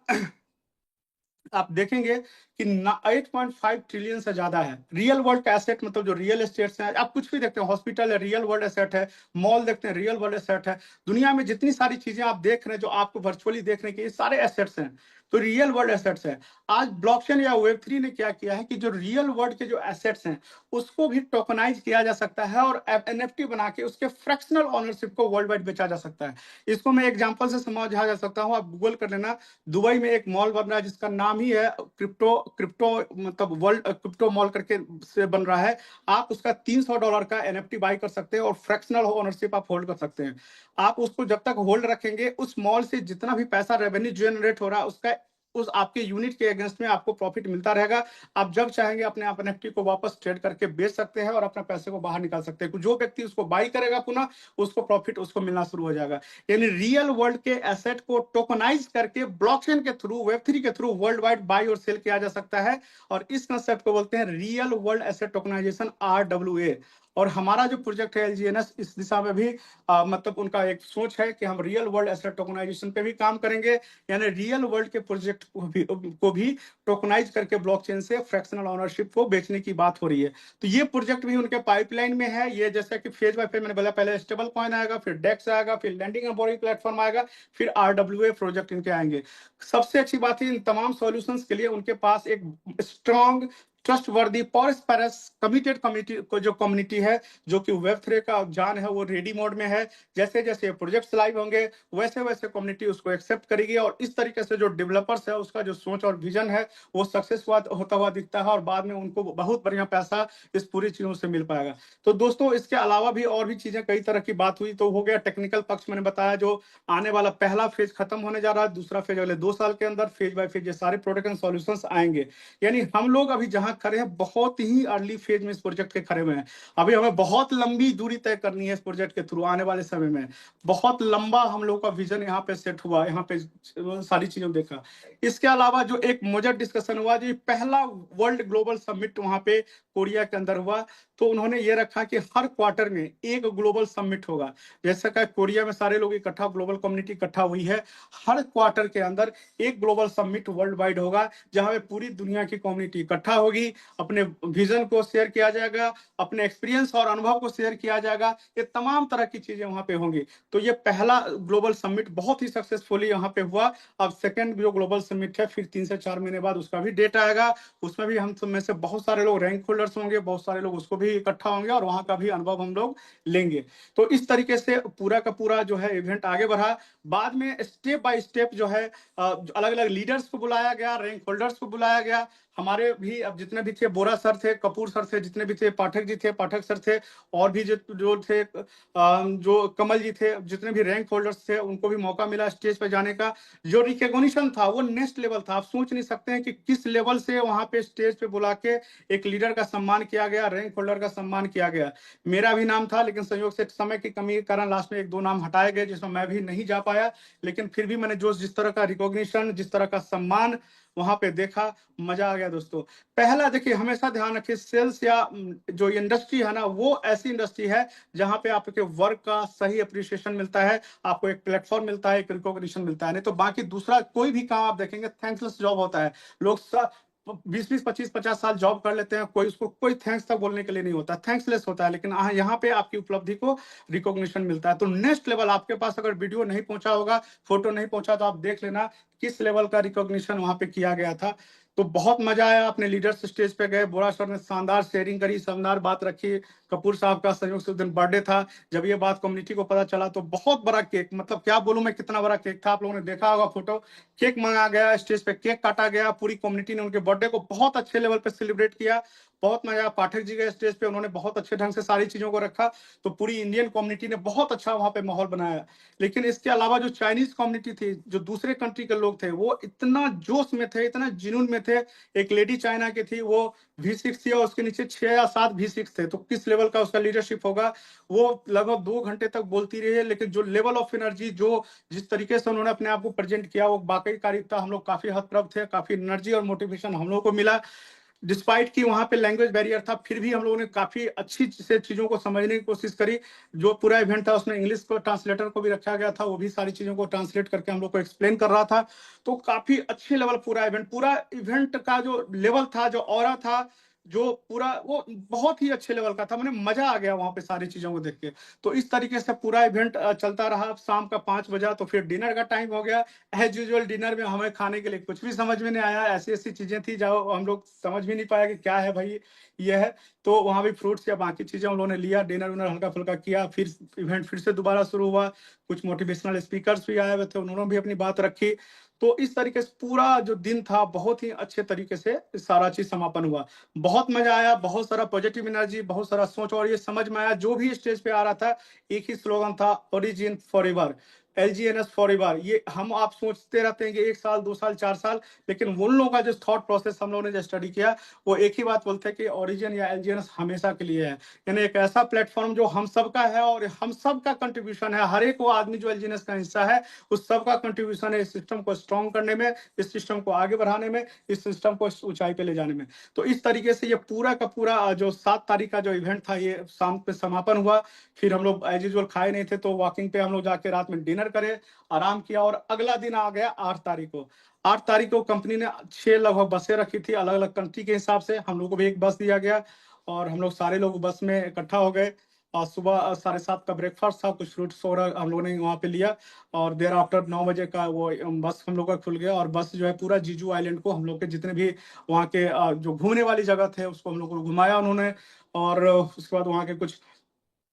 आप देखेंगे कि 8.5 ट्रिलियन से ज्यादा है। रियल वर्ल्ड का एसेट मतलब जो रियल एस्टेट्स हैं, आप कुछ भी देखते हैं, हॉस्पिटल है, रियल वर्ल्ड एसेट है, मॉल देखते हैं, रियल वर्ल्ड एसेट है। दुनिया में जितनी सारी चीजें आप देख रहे हैं, जो आपको वर्चुअली देखने के, ये सारे एसेट्स हैं, तो रियल वर्ल्ड एसेट्स है। आज ब्लॉकचेन या वेब3 ने क्या किया है कि जो रियल वर्ल्ड के जो एसेट्स हैं उसको भी टोकनाइज किया जा सकता है और NFT बना के उसके फ्रैक्शनल ओनरशिप को वर्ल्ड वाइड बेचा जा सकता है। इसको मैं एग्जांपल से समझा जा सकता हूं, आप गूगल कर लेना। दुबई में एक मॉल बन रहा है जिसका नाम ही है क्रिप्टो क्रिप्टो मतलब वर्ल्ड क्रिप्टो मॉल करके से बन रहा है। आप उसका $300 का NFT बाय कर सकते हैं और फ्रैक्शनल ओनरशिप आप होल्ड कर सकते हैं। आप उसको जब तक होल्ड रखेंगे, उस मॉल से जितना भी पैसा रेवेन्यू जनरेट हो रहा है उसका उस आपके यूनिट के अगेंस्ट में आपको प्रॉफिट मिलता रहेगा। आप जब चाहेंगे अपने आप NFT को वापस ट्रेड करके बेच सकते हैं और अपने पैसे को बाहर निकाल सकते हैं। जो व्यक्ति उसको बाई करेगा पुनः, उसको प्रॉफिट उसको मिलना शुरू हो जाएगा। यानी रियल वर्ल्ड के एसेट को टोकनाइज करके ब्लॉकचेन के थ्रू, वेब3 के थ्रू वर्ल्ड वाइड बाई और सेल किया जा सकता है। और इस कंसेप्ट को बोलते हैं real world asset tokenization, RWA। और हमारा जो प्रोजेक्ट है LGNS, इस दिशा में भी मतलब उनका एक सोच है कि हम रियल वर्ल्ड एसेट टोकनाइजेशन पे भी काम करेंगे। यानी रियल वर्ल्ड के प्रोजेक्ट को भी टोकनाइज करके ब्लॉकचेन से फ्रैक्शनल ओनरशिप को बेचने की बात हो रही है। तो ये प्रोजेक्ट भी उनके पाइपलाइन में है। ये जैसा कि फेज बाय फेज मैंने बोला, पहले स्टेबल कॉइन आएगा, फिर डेक्स आएगा, फिर लैंडिंग एंड बोरिंग प्लेटफॉर्म आएगा, फिर RWA प्रोजेक्ट इनके आएंगे। सबसे अच्छी बात है, इन तमाम सॉल्यूशंस के लिए उनके पास एक स्ट्रॉन्ग, ट्रस्ट वर्दी, पॉरस्परस कमिटेड कम्युनिटी को जो कम्युनिटी है, जो कि वेब3 का जान है, वो रेडी मोड में है। जैसे जैसे प्रोजेक्ट्स लाइव होंगे वैसे वैसे कम्युनिटी उसको एक्सेप्ट करेगी और इस तरीके से जो डेवलपर्स है उसका जो सोच और विजन है वो सक्सेस होता हुआ दिखता है और बाद में उनको बहुत बढ़िया पैसा इस पूरी चीजों से मिल पाएगा। तो दोस्तों इसके अलावा भी और भी चीजें, कई तरह की बात हुई। तो हो गया टेक्निकल पक्ष, मैंने बताया जो आने वाला पहला फेज खत्म होने जा रहा है, दूसरा फेज अगले 2 साल के अंदर फेज बाय फेज ये सारे प्रोडक्ट एंड सॉल्यूशंस आएंगे। यानी हम लोग अभी जहां खड़े हैं बहुत ही अर्ली फेज में इस प्रोजेक्ट के खड़े हुए हैं। अभी हमें बहुत लंबी दूरी तय करनी है इस प्रोजेक्ट के थ्रू। आने वाले समय में बहुत लंबा हम लोग का विजन यहाँ पे सेट हुआ, यहाँ पे सारी चीजों देखा। इसके अलावा जो एक मजेदार डिस्कशन हुआ, जो पहला वर्ल्ड ग्लोबल समिट वहां पे कोरिया के अंदर हुआ, तो उन्होंने ये रखा कि हर क्वार्टर में एक ग्लोबल समिट होगा। जैसा कि कोरिया में सारे लोग इकट्ठा, ग्लोबल कम्युनिटी इकट्ठा हुई है, हर क्वार्टर के अंदर एक ग्लोबल समिट वर्ल्ड वाइड होगा, जहां पे पूरी दुनिया की कम्युनिटी इकट्ठा होगी, अपने विजन को शेयर किया जाएगा, अपने एक्सपीरियंस और अनुभव को शेयर किया जाएगा। ये तमाम तरह की चीजें वहां पे होंगी। तो ये पहला ग्लोबल समिट बहुत ही सक्सेसफुली यहाँ पे हुआ। अब सेकंड जो ग्लोबल समिट है, फिर 3 से 4 महीने बाद उसका भी डेट आएगा। उसमें भी हम में से बहुत सारे लोग रैंक होल्डर्स लीडर्स होंगे, बहुत सारे लोग उसको भी इकट्ठा होंगे और वहाँ का भी अनुभव हम लोग लेंगे। तो इस तरीके से पूरा का पूरा जो है इवेंट आगे बढ़ा। बाद में स्टेप बाय स्टेप जो है अलग-अलग लीडर्स को बुलाया गया, रैंक होल्डर्स को बुलाया गया। हमारे भी अब जितने भी थे, बोरा सर थे, कपूर सर थे, जितने भी थे, पाठक जी थे, पाठक सर थे, और भी जो थे जो कमल जी थे, जितने भी रैंक होल्डर्स थे, उनको भी मौका मिला स्टेज पे जाने का। जो रिकॉग्निशन था वो नेक्स्ट लेवल था। आप सोच नहीं सकते हैं कि किस लेवल से वहां पे स्टेज पे बुला के एक लीडर का सम्मान किया गया, रैंक होल्डर का सम्मान किया गया। मेरा भी नाम था, लेकिन संयोग से समय की कमी के कारण लास्ट में एक दो नाम हटाए गए, जिसमें मैं भी नहीं जा पाया। लेकिन फिर भी मैंने जो जिस तरह का रिकॉग्निशन, जिस तरह का सम्मान वहां पे देखा, मजा आ गया दोस्तों। पहला देखिए, हमेशा ध्यान रखिए, सेल्स या जो इंडस्ट्री है ना, वो ऐसी इंडस्ट्री है जहां पे आपके वर्क का सही अप्रिसिएशन मिलता है, आपको एक प्लेटफॉर्म मिलता है, एक रिकॉग्निशन मिलता है। नहीं तो बाकी दूसरा कोई भी काम आप देखेंगे थैंक्सलेस जॉब होता है। लोग 20-20, 25-50 साल जॉब कर लेते हैं, कोई उसको कोई थैंक्स तक बोलने के लिए नहीं होता, थैंक्सलेस होता है। लेकिन यहाँ पे आपकी उपलब्धि को रिकॉग्निशन मिलता है। तो नेक्स्ट लेवल, आपके पास अगर वीडियो नहीं पहुंचा होगा, फोटो नहीं पहुंचा, तो आप देख लेना किस लेवल का रिकॉग्निशन वहां पे किया गया था। तो बहुत मजा आया। अपने लीडर्स स्टेज पे गए, बोरा सर ने शानदार शेयरिंग करी, शानदार बात रखी। कपूर साहब का संयोग से उस दिन बर्थडे था। जब ये बात कम्युनिटी को पता चला तो बहुत बड़ा केक, मतलब क्या बोलूं मैं, कितना बड़ा केक था, आप लोगों ने देखा होगा फोटो। केक मंगाया गया, स्टेज पे केक काटा गया, पूरी कम्युनिटी ने उनके बर्थडे को बहुत अच्छे लेवल पे सेलिब्रेट किया। बहुत मजा। पाठक जी गए स्टेज पे, उन्होंने बहुत अच्छे ढंग से सारी चीजों को रखा। तो पूरी इंडियन कम्युनिटी ने बहुत अच्छा वहां पे माहौल बनाया। लेकिन इसके अलावा जो चाइनीज कम्युनिटी थी, जो दूसरे कंट्री के लोग थे, वो इतना जोश में थे, इतना जुनून में थे। एक लेडी चाइना की थी, वो V6 थी और उसके नीचे 6 या 7 V6 थे। तो किस लेवल का उसका लीडरशिप होगा। वो लगभग 2 घंटे तक बोलती रही है, लेकिन जो लेवल ऑफ एनर्जी, जो जिस तरीके से उन्होंने अपने आप को प्रेजेंट किया, वो वाकई तारीफ था। हम लोग काफी हतप्रभ थे, काफी एनर्जी और मोटिवेशन हम लोग को मिला। डिस्पाइट कि वहां पे लैंग्वेज बैरियर था, फिर भी हम लोगों ने काफी अच्छी से चीजों को समझने की कोशिश करी। जो पूरा इवेंट था उसमें इंग्लिश को ट्रांसलेटर को भी रखा गया था, वो भी सारी चीजों को ट्रांसलेट करके हम लोग को एक्सप्लेन कर रहा था। तो काफी अच्छे लेवल पूरा इवेंट का जो लेवल था, जो ऑरा था, जो पूरा वो बहुत ही अच्छे लेवल का था। मैंने मजा आ गया वहां पे सारी चीजों को देख के। तो इस तरीके से पूरा इवेंट चलता रहा। शाम का 5 बजा तो फिर डिनर का टाइम हो गया। एज यूजुअल डिनर में हमें खाने के लिए कुछ भी समझ में नहीं आया, ऐसी ऐसी चीजें थी जो हम लोग समझ भी नहीं पाया कि क्या है भाई ये है। तो वहां भी फ्रूट्स या बाकी चीजें हम लोगों ने लिया, डिनर विनर हल्का फुल्का किया। फिर इवेंट फिर से दोबारा शुरू हुआ। कुछ मोटिवेशनल स्पीकर्स भी आए हुए थे, उन्होंने भी अपनी बात रखी। तो इस तरीके से पूरा जो दिन था, बहुत ही अच्छे तरीके से सारा चीज समापन हुआ। बहुत मजा आया, बहुत सारा पॉजिटिव एनर्जी, बहुत सारा सोच, और ये समझ में आया जो भी स्टेज पे आ रहा था, एक ही स्लोगन था, origin for ever, LGNS for ever. ये हम आप सोचते रहते हैं कि 1 साल 2 साल 4 साल, लेकिन उन लोगों का जो थॉट प्रोसेस हम लोगों ने जो स्टडी किया, वो एक ही बात बोलते हैं कि ओरिजिन या LGNS हमेशा के लिए है। यानी एक ऐसा प्लेटफॉर्म जो हम सबका है और हम सबका कंट्रीब्यूशन है। हर एक वो आदमी जो LGNS का हिस्सा है, उस सबका कंट्रीब्यूशन है इस सिस्टम को स्ट्रॉन्ग करने में, इस सिस्टम को आगे बढ़ाने में, इस सिस्टम को ऊंचाई पे ले जाने में। तो इस तरीके से ये पूरा का पूरा जो 7 तारीख का जो इवेंट था, ये शाम पे समापन हुआ। फिर हम लोग एज यूजुअल खाए नहीं थे, तो वॉकिंग पे हम लोग जाके रात में डिनर करे, आराम किया। और अगला दिन आ गया 8 तारीख को। 8 तारीख को कंपनी ने 6 लगभग बसें रखी थी, अलग अलग कंट्री के हिसाब से। हम लोग को भी एक बस दिया गया और हम लोग सारे लोग बस में इकट्ठा हो गए। और सुबह 7:30 का ब्रेकफास्ट था, कुछ फ्रूट्स वगैरह हम लोगों ने वहाँ पे लिया। और देर आफ्टर 9 बजे का वो बस हम लोग का खुल गया। और बस जो है पूरा जीजू आइलैंड को, हम लोग के जितने भी वहाँ के जो घूमने वाली जगह थे, उसको हम लोग को घुमाया उन्होंने। और उसके बाद वहाँ के कुछ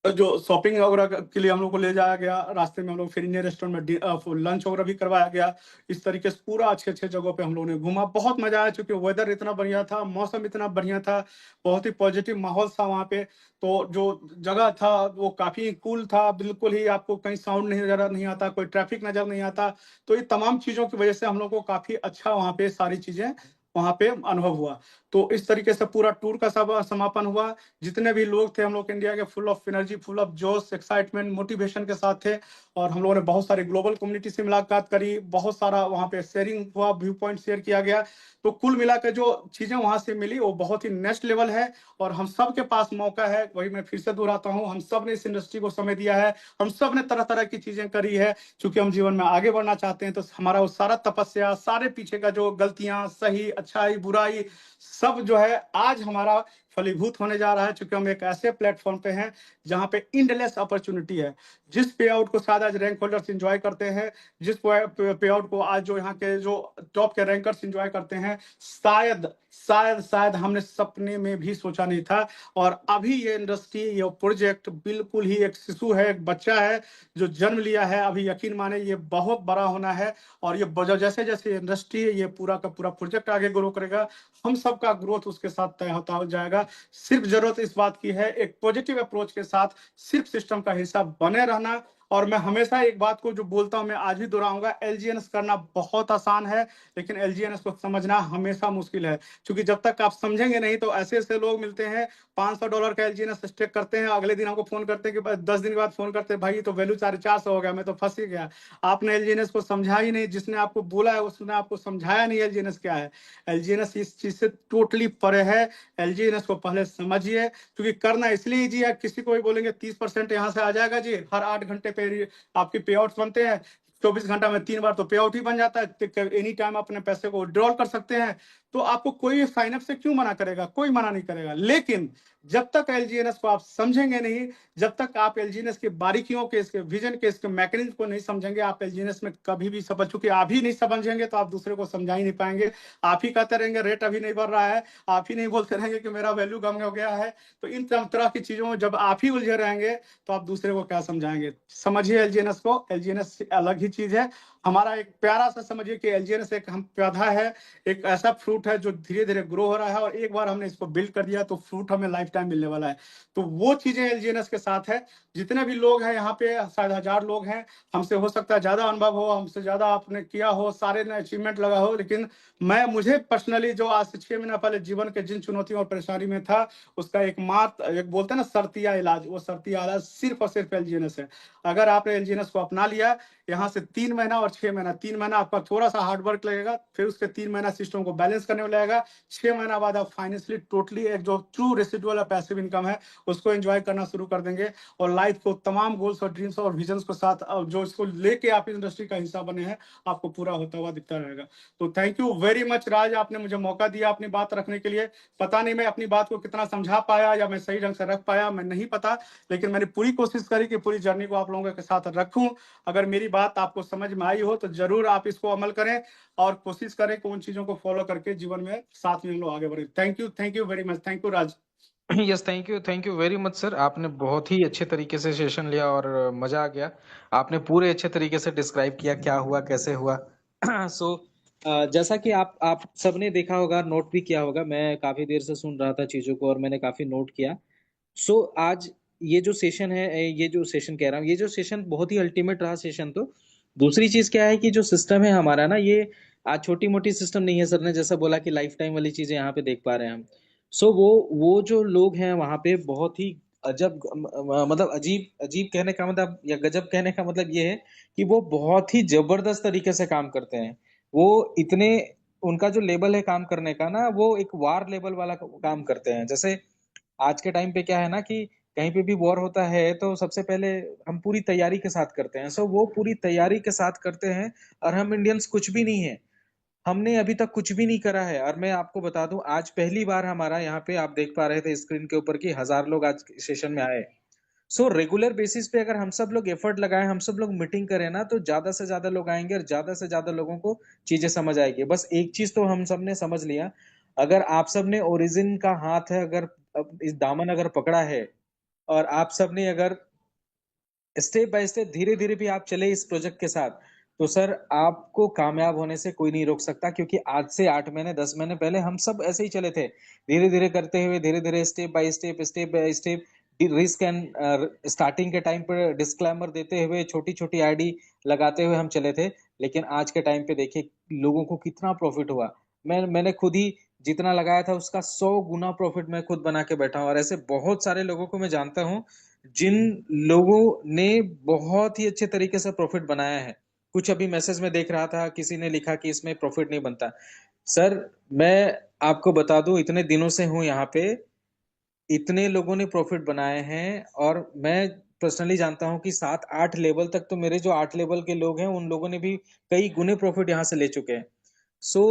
जो शॉपिंग वगैरह के लिए हम लोग को ले जाया गया। रास्ते में हम लोग फिर इंडियन रेस्टोरेंट में लंच वगैरह भी करवाया गया। इस तरीके से पूरा अच्छे अच्छे जगहों पे हम लोगों ने घूमा। बहुत मजा आया, क्योंकि वेदर इतना बढ़िया था, मौसम इतना बढ़िया था, बहुत ही पॉजिटिव माहौल था वहाँ पे। तो जो जगह था वो काफी कूल था, बिल्कुल ही आपको कहीं साउंड नहीं नजर नहीं आता, कोई ट्रैफिक नजर नहीं आता। तो ये तमाम चीजों की वजह से हम लोग को काफी अच्छा वहाँ पे सारी चीजें वहाँ पे अनुभव हुआ। तो इस तरीके से पूरा टूर का सब समापन हुआ। जितने भी लोग थे, हम लोग इंडिया के full of energy, full of जोश, एक्साइटमेंट, मोटिवेशन के साथ थे। और हम लोगों ने बहुत सारे ग्लोबल कम्युनिटी से मुलाकात करी, बहुत सारा वहाँ पे शेयरिंग हुआ, व्यू पॉइंट शेयर किया गया। तो कुल मिलाकर जो चीजें वहां से मिली, वो बहुत ही नेक्स्ट लेवल है। और हम सब के पास मौका है, वही मैं फिर से दोहराता हूँ, हम सब ने इस इंडस्ट्री को समय दिया है, हम सब ने तरह तरह की चीजें करी है। क्योंकि हम जीवन में आगे बढ़ना चाहते हैं, तो हमारा वो सारा तपस्या, सारे पीछे का जो गलतियां, सही अच्छाई बुराई, सब जो है आज हमारा फलीभूत होने जा रहा है, क्योंकि हम एक ऐसे प्लेटफॉर्म पे हैं जहां पे इंडलेस अपॉर्चुनिटी है। जिस पे आउट को शायद आज रैंक होल्डर्स एंजॉय करते हैं, जिस पे आउट को आज जो यहाँ के जो टॉप के रैंकर्स एंजॉय करते हैं, शायद शायद शायद हमने सपने में भी सोचा नहीं था। और अभी ये इंडस्ट्री, ये प्रोजेक्ट बिल्कुल ही एक शिशु है, एक बच्चा है जो जन्म लिया है। अभी यकीन माने ये बहुत बड़ा होना है, और ये जैसे जैसे इंडस्ट्री है, ये पूरा का पूरा प्रोजेक्ट आगे ग्रो करेगा, हम सबका ग्रोथ उसके साथ तय होता हो जाएगा। सिर्फ जरूरत इस बात की है, एक पॉजिटिव अप्रोच के साथ सिर्फ सिस्टम का हिस्सा बने रहना। और मैं हमेशा एक बात को जो बोलता हूं, मैं आज भी दोहराऊंगा, एलजीएनएस करना बहुत आसान है, लेकिन एलजीएनएस को समझना हमेशा मुश्किल है। क्योंकि जब तक आप समझेंगे नहीं, तो ऐसे ऐसे लोग मिलते हैं $500 का एलजीएनएस स्टेक करते हैं, अगले दिन हमको फोन करते हैं कि 10 दिन के बाद फोन करते हैं, भाई तो वैल्यू 450 हो गया, मैं तो फंस ही गया। आपने एलजीएनएस को समझा ही नहीं, जिसने आपको बोला है उसने आपको समझाया नहीं एलजीएनएस क्या है। एलजीएनएस इस चीज से टोटली परे है। एलजीएनएस को पहले समझिए, क्योंकि करना इसलिए ईजी है। किसी को भी बोलेंगे 30% यहाँ से आ जाएगा जी, हर 8 घंटे पे आपके पे आउट बनते हैं, 24 घंटा में 3 बार तो पे आउट ही बन जाता है, एनी टाइम अपने पैसे को विड्रॉल कर सकते हैं। तो आपको कोई साइनअप से क्यों मना करेगा, कोई मना नहीं करेगा। लेकिन जब तक एलजीएनएस को आप समझेंगे नहीं, जब तक आप एलजीएनएस की बारीकियों के, इसके विजन के, इसके मैकेनिज्म को नहीं समझेंगे, आप एलजीएनएस में कभी भी समझ, चुके आप ही नहीं समझेंगे तो आप दूसरे को समझा ही नहीं पाएंगे। आप ही कहते रहेंगे रेट अभी नहीं बढ़ रहा है, आप ही नहीं बोलते रहेंगे कि मेरा वैल्यू कम हो गया है। तो इन तरह की चीजों में जब आप ही उलझे रहेंगे, तो आप दूसरे को क्या समझाएंगे। समझिए एलजीएनएस को, एलजीएनएस अलग ही चीज है। हमारा एक प्यारा सा समझिए कि एलजीएनएस एक हम पौधा है, एक ऐसा फ्रूट है जो धीरे धीरे ग्रो हो रहा है, और एक बार हमने इसको बिल्ड कर दिया तो फ्रूट हमें लाइफ टाइम मिलने वाला है। तो वो चीजें एलजीएनएस के साथ है। जितने भी लोग हैं यहाँ पे, शायद 1000 लोग हैं, हमसे हो सकता है ज्यादा अनुभव हो, हमसे ज्यादा आपने किया हो, सारे ने अचीवमेंट लगा हो, लेकिन मुझे पर्सनली जो आज से 6 महीना पहले जीवन के जिन चुनौतियों और परेशानी में था, उसका एक बोलते हैं ना शर्तिया इलाज, वो शर्तिया इलाज सिर्फ और सिर्फ एलजीएनएस है। अगर आपने एलजीएनएस को अपना लिया, यहाँ से 3 महीना और 6 महीना, 3 महीना आपका थोड़ा सा हार्डवर्क लगेगा, फिर उसके 3 महीना सिस्टम को बैलेंस करने में लगेगा, 6 महीना बाद आप फाइनेंशियली टोटली एक जो ट्रू रेसिडुअल पैसिव इनकम है उसको एंजॉय करना शुरू कर देंगे। और लाइफ को तमाम गोल्स और ड्रीम्स और विजन्स के साथ जो इसको लेके आप इंडस्ट्री का हिस्सा बने हैं, आपको पूरा होता हुआ दिखता रहेगा। तो थैंक यू वेरी मच राज, आपने मुझे मौका दिया अपनी बात रखने के लिए। पता नहीं मैं अपनी बात को कितना समझा पाया या मैं सही ढंग से रख पाया, मैं नहीं पता, लेकिन मैंने पूरी कोशिश करी कि पूरी जर्नी को आप लोगों के साथ रखूं। अगर मेरी बात आपको समझ में आई हो तो जरूर आप इसको अमल करें, और कोशिश करें कि उन चीजों को फॉलो करके जीवन में साथ में हम लोग आगे बढ़े। Thank you very much, thank you Raj. Yes, thank you very much sir. आपने बहुत ही अच्छे तरीके से सेशन लिया और मजा आ गया। आपने पूरे अच्छे तरीके से डिस्क्राइब किया क्या हुआ कैसे हुआ। सो जैसा कि आप सबने देखा होगा, नोट भी किया होगा, मैं काफी देर से सुन रहा था चीजों को और मैंने काफी नोट किया। सो आज ये जो सेशन है, ये जो सेशन कह रहा हूँ, ये जो सेशन बहुत ही अल्टीमेट रहा सेशन। तो दूसरी चीज क्या है कि जो सिस्टम है हमारा ना, ये आज छोटी मोटी सिस्टम नहीं है। सर ने जैसा बोला कि लाइफ टाइम वाली चीजें यहाँ पे देख पा रहे हैं हम। सो वो जो लोग हैं वहां पे बहुत ही अजब, मतलब अजीब अजीब कहने का मतलब या गजब कहने का मतलब ये है कि वो बहुत ही जबरदस्त तरीके से काम करते हैं। वो इतने, उनका जो लेवल है काम करने का ना, वो एक वार लेवल वाला काम करते हैं। जैसे आज के टाइम पे क्या है ना कि कहीं पे भी वॉर होता है तो सबसे पहले हम पूरी तैयारी के साथ करते हैं। सो वो पूरी तैयारी के साथ करते हैं, और हम इंडियंस कुछ भी नहीं है, हमने अभी तक कुछ भी नहीं करा है। और मैं आपको बता दूं, आज पहली बार हमारा यहाँ पे, आप देख पा रहे थे स्क्रीन के ऊपर कि 1000 लोग आज सेशन में आए। सो रेगुलर बेसिस पे अगर हम सब लोग एफर्ट लगाएं, हम सब लोग मीटिंग करें ना, तो ज्यादा से ज्यादा लोग आएंगे और ज्यादा से ज्यादा लोगों को चीजें समझ आएगी। बस एक चीज तो हम सब ने समझ लिया, अगर आप सब ने ओरिजिन का हाथ है, अगर इस दामन अगर पकड़ा है, और आप सब ने अगर स्टेप बाय स्टेप धीरे धीरे भी आप चले इस प्रोजेक्ट के साथ, तो सर आपको कामयाब होने से कोई नहीं रोक सकता। क्योंकि आज से 8 महीने 10 महीने पहले हम सब ऐसे ही चले थे, धीरे धीरे करते हुए, धीरे धीरे step by step, risk and starting के टाइम पर डिस्क्लेमर देते हुए, छोटी छोटी आईडी लगाते हुए हम चले थे। लेकिन आज के टाइम पे देखिए लोगों को कितना प्रॉफिट हुआ। मैंने खुद ही जितना लगाया था उसका 100 गुना प्रॉफिट मैं खुद बना के बैठा हूँ। और ऐसे बहुत सारे लोगों को मैं जानता हूँ जिन लोगों ने बहुत ही अच्छे तरीके से प्रॉफिट बनाया है। कुछ अभी मैसेज में देख रहा था, किसी ने लिखा कि इसमें प्रॉफिट नहीं बनता। सर मैं आपको बता दूं, इतने दिनों से हूं यहाँ पे, इतने लोगों ने प्रॉफिट बनाए हैं, और मैं पर्सनली जानता हूं कि 7-8 लेवल तक, तो मेरे जो 8 लेवल के लोग हैं उन लोगों ने भी कई गुने प्रॉफिट यहाँ से ले चुके हैं। सो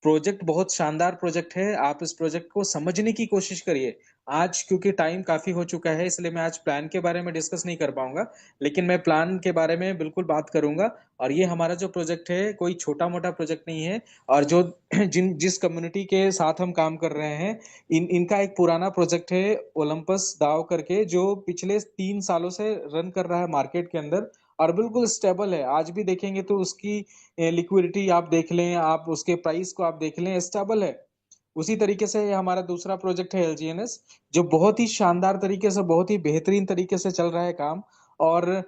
प्रोजेक्ट बहुत शानदार प्रोजेक्ट है, आप इस प्रोजेक्ट को समझने की कोशिश करिए। आज क्योंकि टाइम काफ़ी हो चुका है, इसलिए मैं आज प्लान के बारे में डिस्कस नहीं कर पाऊँगा, लेकिन मैं प्लान के बारे में बिल्कुल बात करूँगा। और ये हमारा जो प्रोजेक्ट है, कोई छोटा-मोटा प्रोजेक्ट नहीं है, और जो जिस कम्युनिटी के साथ हम काम कर रहे हैं, इनका एक पुराना प्रोजेक्ट है, ओलंपस दाव करके, जो पिछले 3 सालों से रन कर रहा है मार्केट के अंदर, और बिल्कुल स्टेबल है। आज भी देखेंगे तो उसकी लिक्विडिटी आप देख लें, आप उसके प्राइस को आप देख लें, स्टेबल है। उसी तरीके से ये हमारा दूसरा प्रोजेक्ट है एलजीएनएस, जो बहुत ही शानदार तरीके से, बहुत ही बेहतरीन तरीके से चल रहा है काम। और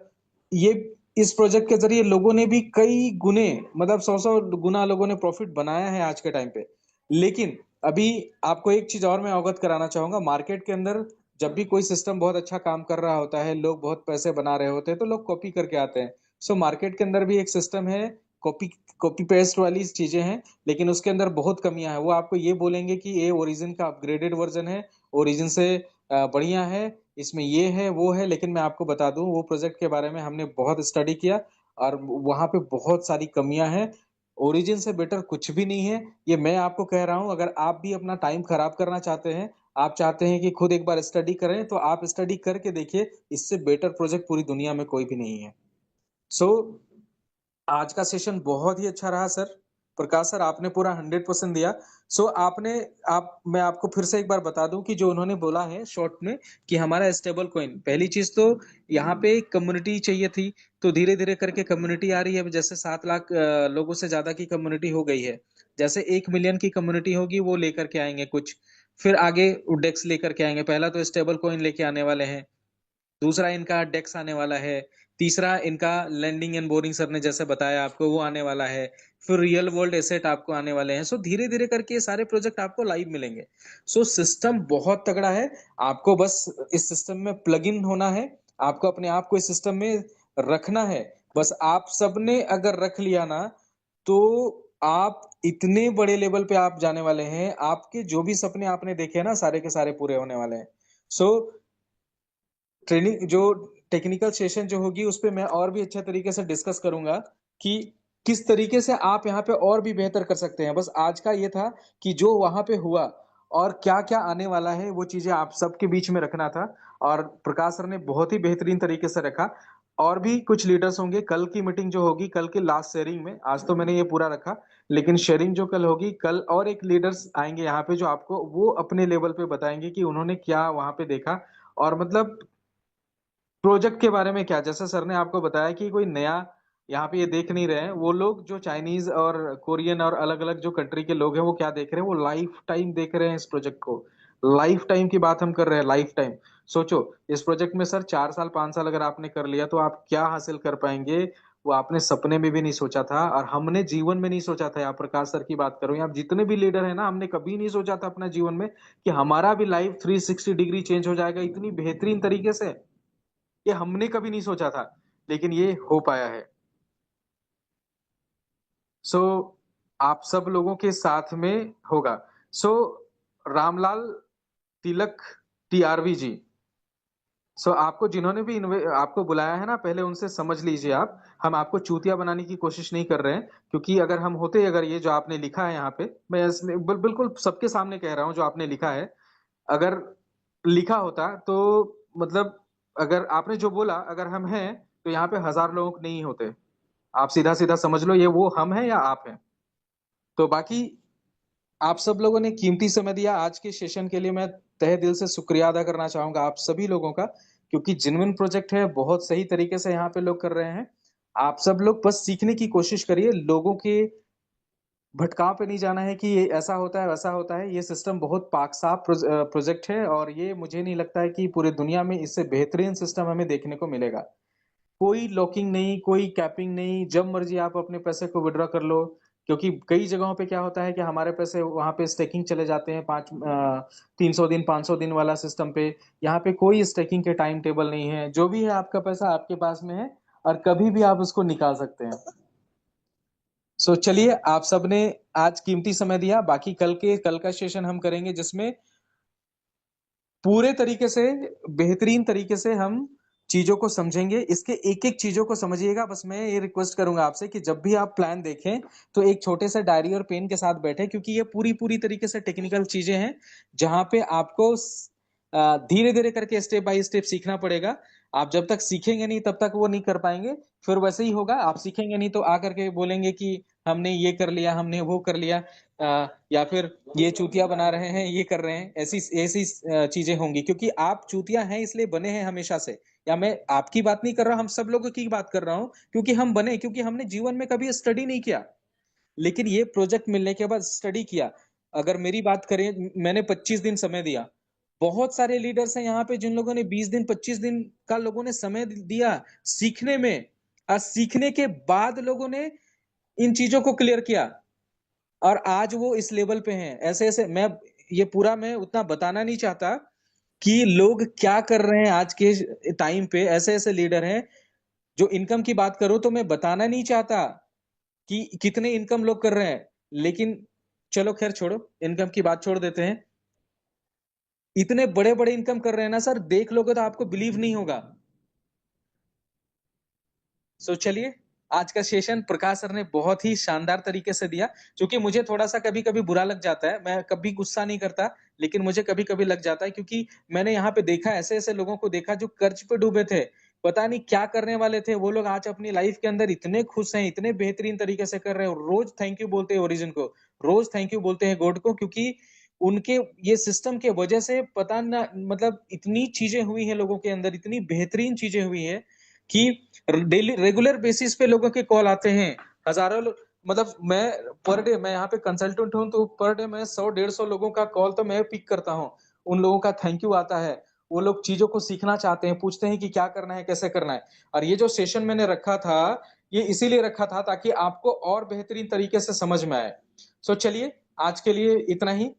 ये इस प्रोजेक्ट के जरिए लोगों ने भी कई गुने, मतलब 100-100 गुना लोगों ने प्रॉफिट बनाया है आज के टाइम पे। लेकिन अभी आपको एक चीज और मैं अवगत कराना चाहूंगा, मार्केट के अंदर जब भी कोई सिस्टम बहुत अच्छा काम कर रहा होता है, लोग बहुत पैसे बना रहे होते हैं, तो लोग कॉपी करके आते हैं। सो मार्केट के अंदर भी एक सिस्टम है, कॉपी कॉपी पेस्ट वाली चीजें हैं, लेकिन उसके अंदर बहुत कमियां हैं। वो आपको ये बोलेंगे कि ये ओरिजिन का अपग्रेडेड वर्जन है, ओरिजिन से बढ़िया है, इसमें ये है वो है। लेकिन मैं आपको बता दूं, वो प्रोजेक्ट के बारे में हमने बहुत स्टडी किया, और वहां पे बहुत सारी कमियां हैं। ओरिजिन से बेटर कुछ भी नहीं है, ये मैं आपको कह रहा हूं। अगर आप भी अपना टाइम खराब करना चाहते हैं, आप चाहते हैं कि खुद एक बार स्टडी करें, तो आप स्टडी करके देखिए, इससे बेटर प्रोजेक्ट पूरी दुनिया में कोई भी नहीं है। सो आज का सेशन बहुत ही अच्छा रहा सर। प्रकाश सर, आपने पूरा 100% दिया। सो आपने आप मैं आपको फिर से एक बार बता दूं कि जो उन्होंने बोला है शॉर्ट में, कि हमारा स्टेबल कॉइन, पहली चीज तो यहाँ पे कम्युनिटी चाहिए थी, तो धीरे धीरे करके कम्युनिटी आ रही है। जैसे 7 लाख लोगों से ज्यादा की कम्युनिटी हो गई है, जैसे 1 मिलियन की कम्युनिटी होगी, वो लेकर के आएंगे कुछ, फिर आगे डेक्स लेकर के आएंगे। पहला तो स्टेबल कॉइन लेके आने वाले हैं, दूसरा इनका डेक्स आने वाला है, तीसरा इनका लैंडिंग एंड बोरिंग सर ने जैसे बताया आपको वो आने वाला है, फिर रियल वर्ल्ड एसेट आपको आने वाले हैं। सो धीरे धीरे करके ये सारे प्रोजेक्ट आपको लाइव मिलेंगे। सो सिस्टम बहुत तगड़ा है, आपको बस इस सिस्टम में प्लग इन होना है, आपको अपने आप को इस सिस्टम में रखना है। बस आप सबने अगर रख लिया ना, तो आप इतने बड़े लेवल पे आप जाने वाले हैं, आपके जो भी सपने आपने देखे हैं ना, सारे के सारे पूरे होने वाले हैं। सो ट्रेनिंग जो टेक्निकल सेशन जो होगी, उस पे मैं और भी अच्छे तरीके से डिस्कस करूंगा कि किस तरीके से आप यहाँ पे और भी बेहतर कर सकते हैं। बस आज का ये था कि जो वहां पे हुआ और क्या क्या आने वाला है, वो चीजें आप सबके बीच में रखना था, और प्रकाश सर ने बहुत ही बेहतरीन तरीके से रखा। और भी कुछ लीडर्स होंगे, कल की मीटिंग जो होगी, कल की लास्ट शेयरिंग में, आज तो मैंने ये पूरा रखा, लेकिन शेयरिंग जो कल होगी, कल और एक लीडर्स आएंगे यहाँ पे, जो आपको वो अपने लेवल पे बताएंगे कि उन्होंने क्या वहां पे देखा। और मतलब प्रोजेक्ट के बारे में क्या, जैसे सर ने आपको बताया कि कोई नया यहाँ पे ये देख नहीं रहे हैं, वो लोग जो चाइनीज और कोरियन और अलग अलग जो कंट्री के लोग हैं, वो क्या देख रहे हैं, वो लाइफ टाइम देख रहे हैं इस प्रोजेक्ट को। लाइफ टाइम की बात हम कर रहे हैं, लाइफ टाइम। सोचो, इस प्रोजेक्ट में सर 4 साल 5 साल अगर आपने कर लिया, तो आप क्या हासिल कर पाएंगे, वो आपने सपने में भी नहीं सोचा था, और हमने जीवन में नहीं सोचा था। आप प्रकाश सर की बात करो, या आप जितने भी लीडर है ना, हमने कभी नहीं सोचा था अपना जीवन में कि हमारा भी लाइफ 360 डिग्री चेंज हो जाएगा इतनी बेहतरीन तरीके से। ये हमने कभी नहीं सोचा था, लेकिन ये हो पाया है। सो आप सब लोगों के साथ में होगा। सो रामलाल तिलक, टीआरवी जी, सो आपको जिन्होंने भी आपको बुलाया है ना, पहले उनसे समझ लीजिए आप, हम आपको चूतिया बनाने की कोशिश नहीं कर रहे हैं। क्योंकि अगर हम होते, अगर ये जो आपने लिखा है यहाँ पे, मैं बिल्कुल सबके सामने कह रहा हूँ, जो आपने लिखा है, अगर लिखा होता तो, मतलब अगर आपने जो बोला, अगर हम हैं, तो यहाँ पे 1000 लोग नहीं होते। आप सीधा सीधा समझ लो, ये वो हम हैं या आप हैं। तो बाकी आप सब लोगों ने कीमती समय दिया आज के सेशन के लिए, मैं तहे दिल से शुक्रिया अदा करना चाहूंगा आप सभी लोगों का, क्योंकि जिनविन प्रोजेक्ट है, बहुत सही तरीके से यहाँ पे लोग कर रहे हैं। आप सब लोग बस सीखने की कोशिश करिए, लोगों के भटकाव पे नहीं जाना है कि ये ऐसा होता है वैसा होता है। ये सिस्टम बहुत पाक साफ प्रोजेक्ट है, और ये मुझे नहीं लगता है कि पूरे दुनिया में इससे बेहतरीन सिस्टम हमें देखने को मिलेगा। कोई लॉकिंग नहीं, कोई कैपिंग नहीं, जब मर्जी आप अपने पैसे को विड्रॉ कर लो। क्योंकि कई जगहों पे क्या होता है कि हमारे पैसे वहां पे स्टेकिंग चले जाते हैं, 300 दिन 500 दिन वाला सिस्टम पे। यहाँ पे कोई स्टेकिंग के टाइम टेबल नहीं है, जो भी है आपका पैसा आपके पास में है, और कभी भी आप उसको निकाल सकते हैं। सो चलिए, आप सबने आज कीमती समय दिया। बाकी कल का सेशन हम करेंगे, जिसमें पूरे तरीके से, बेहतरीन तरीके से हम चीजों को समझेंगे, इसके एक-एक चीजों को समझिएगा। बस मैं ये रिक्वेस्ट करूँगा आपसे कि जब भी आप प्लान देखें, तो एक छोटे से डायरी और पेन के साथ बैठें, क्योंकि ये पूरी तरीके से टेक्निकल चीजें हैं, जहाँ पे आपको धीरे-धीरे करके स्टेप बाय स्टेप सीखना पड़ेगा। आप जब तक सीखेंगे नहीं, तब तक वो नहीं कर पाएँगे। फिर वैसे ही होगा, आप सीखेंगे नहीं तो आकर के बोलेंगे कि हमने ये कर लिया, हमने वो कर लिया, या फिर ये चूतिया बना रहे हैं, ये कर रहे हैं। ऐसी ऐसी चीजें होंगी, क्योंकि आप चूतिया हैं इसलिए बने हैं हमेशा से। या मैं आपकी बात नहीं कर रहा, हम सब लोगों की बात कर रहा हूँ, क्योंकि हम बने, क्योंकि हमने जीवन में कभी स्टडी नहीं किया, लेकिन ये प्रोजेक्ट मिलने के बाद स्टडी किया। अगर मेरी बात करें, मैंने 25 दिन समय दिया। बहुत सारे लीडर्स हैं यहाँ पे जिन लोगों ने 20 दिन 25 दिन का लोगों ने समय दिया सीखने में, और सीखने के बाद लोगों ने इन चीजों को क्लियर किया, और आज वो इस लेवल पे हैं। ऐसे ऐसे मैं ये पूरा मैं उतना बताना नहीं चाहता कि लोग क्या कर रहे हैं आज के टाइम पे। ऐसे ऐसे लीडर हैं, जो इनकम की बात करूं तो मैं बताना नहीं चाहता कि कितने इनकम लोग कर रहे हैं, लेकिन चलो खैर छोड़ो, इनकम की बात छोड़ देते हैं। इतने बड़े बड़े इनकम कर रहे हैं ना सर, देख लोगे तो आपको बिलीव नहीं होगा। सो चलिए, आज का सेशन प्रकाश सर ने बहुत ही शानदार तरीके से दिया। क्योंकि मुझे थोड़ा सा कभी कभी बुरा लग जाता है, मैं कभी गुस्सा नहीं करता, लेकिन मुझे कभी कभी लग जाता है, क्योंकि मैंने यहाँ पे देखा, ऐसे ऐसे लोगों को देखा जो कर्ज पे डूबे थे, पता नहीं क्या करने वाले थे। वो लोग आज अपनी लाइफ के अंदर इतने खुश हैं, इतने बेहतरीन तरीके से कर रहे हैं। रोज थैंक यू बोलते हैं ओरिजिन को, रोज थैंक यू बोलते हैं गॉड को, क्योंकि उनके ये सिस्टम के वजह से पता ना, मतलब इतनी चीजें हुई हैं लोगों के अंदर, इतनी बेहतरीन चीजें हुई है कि डेली रेगुलर बेसिस पे लोगों के कॉल आते हैं। हजारों मतलब मैं पर डे, मैं यहाँ पे कंसल्टेंट हूँ, तो पर डे मैं 100-150 लोगों का कॉल तो मैं पिक करता हूँ। उन लोगों का थैंक यू आता है, वो लोग चीजों को सीखना चाहते हैं, पूछते हैं कि क्या करना है, कैसे करना है। और ये जो सेशन मैंने रखा था, ये इसीलिए रखा था ताकि आपको और बेहतरीन तरीके से समझ में आए। सो चलिए, आज के लिए इतना ही।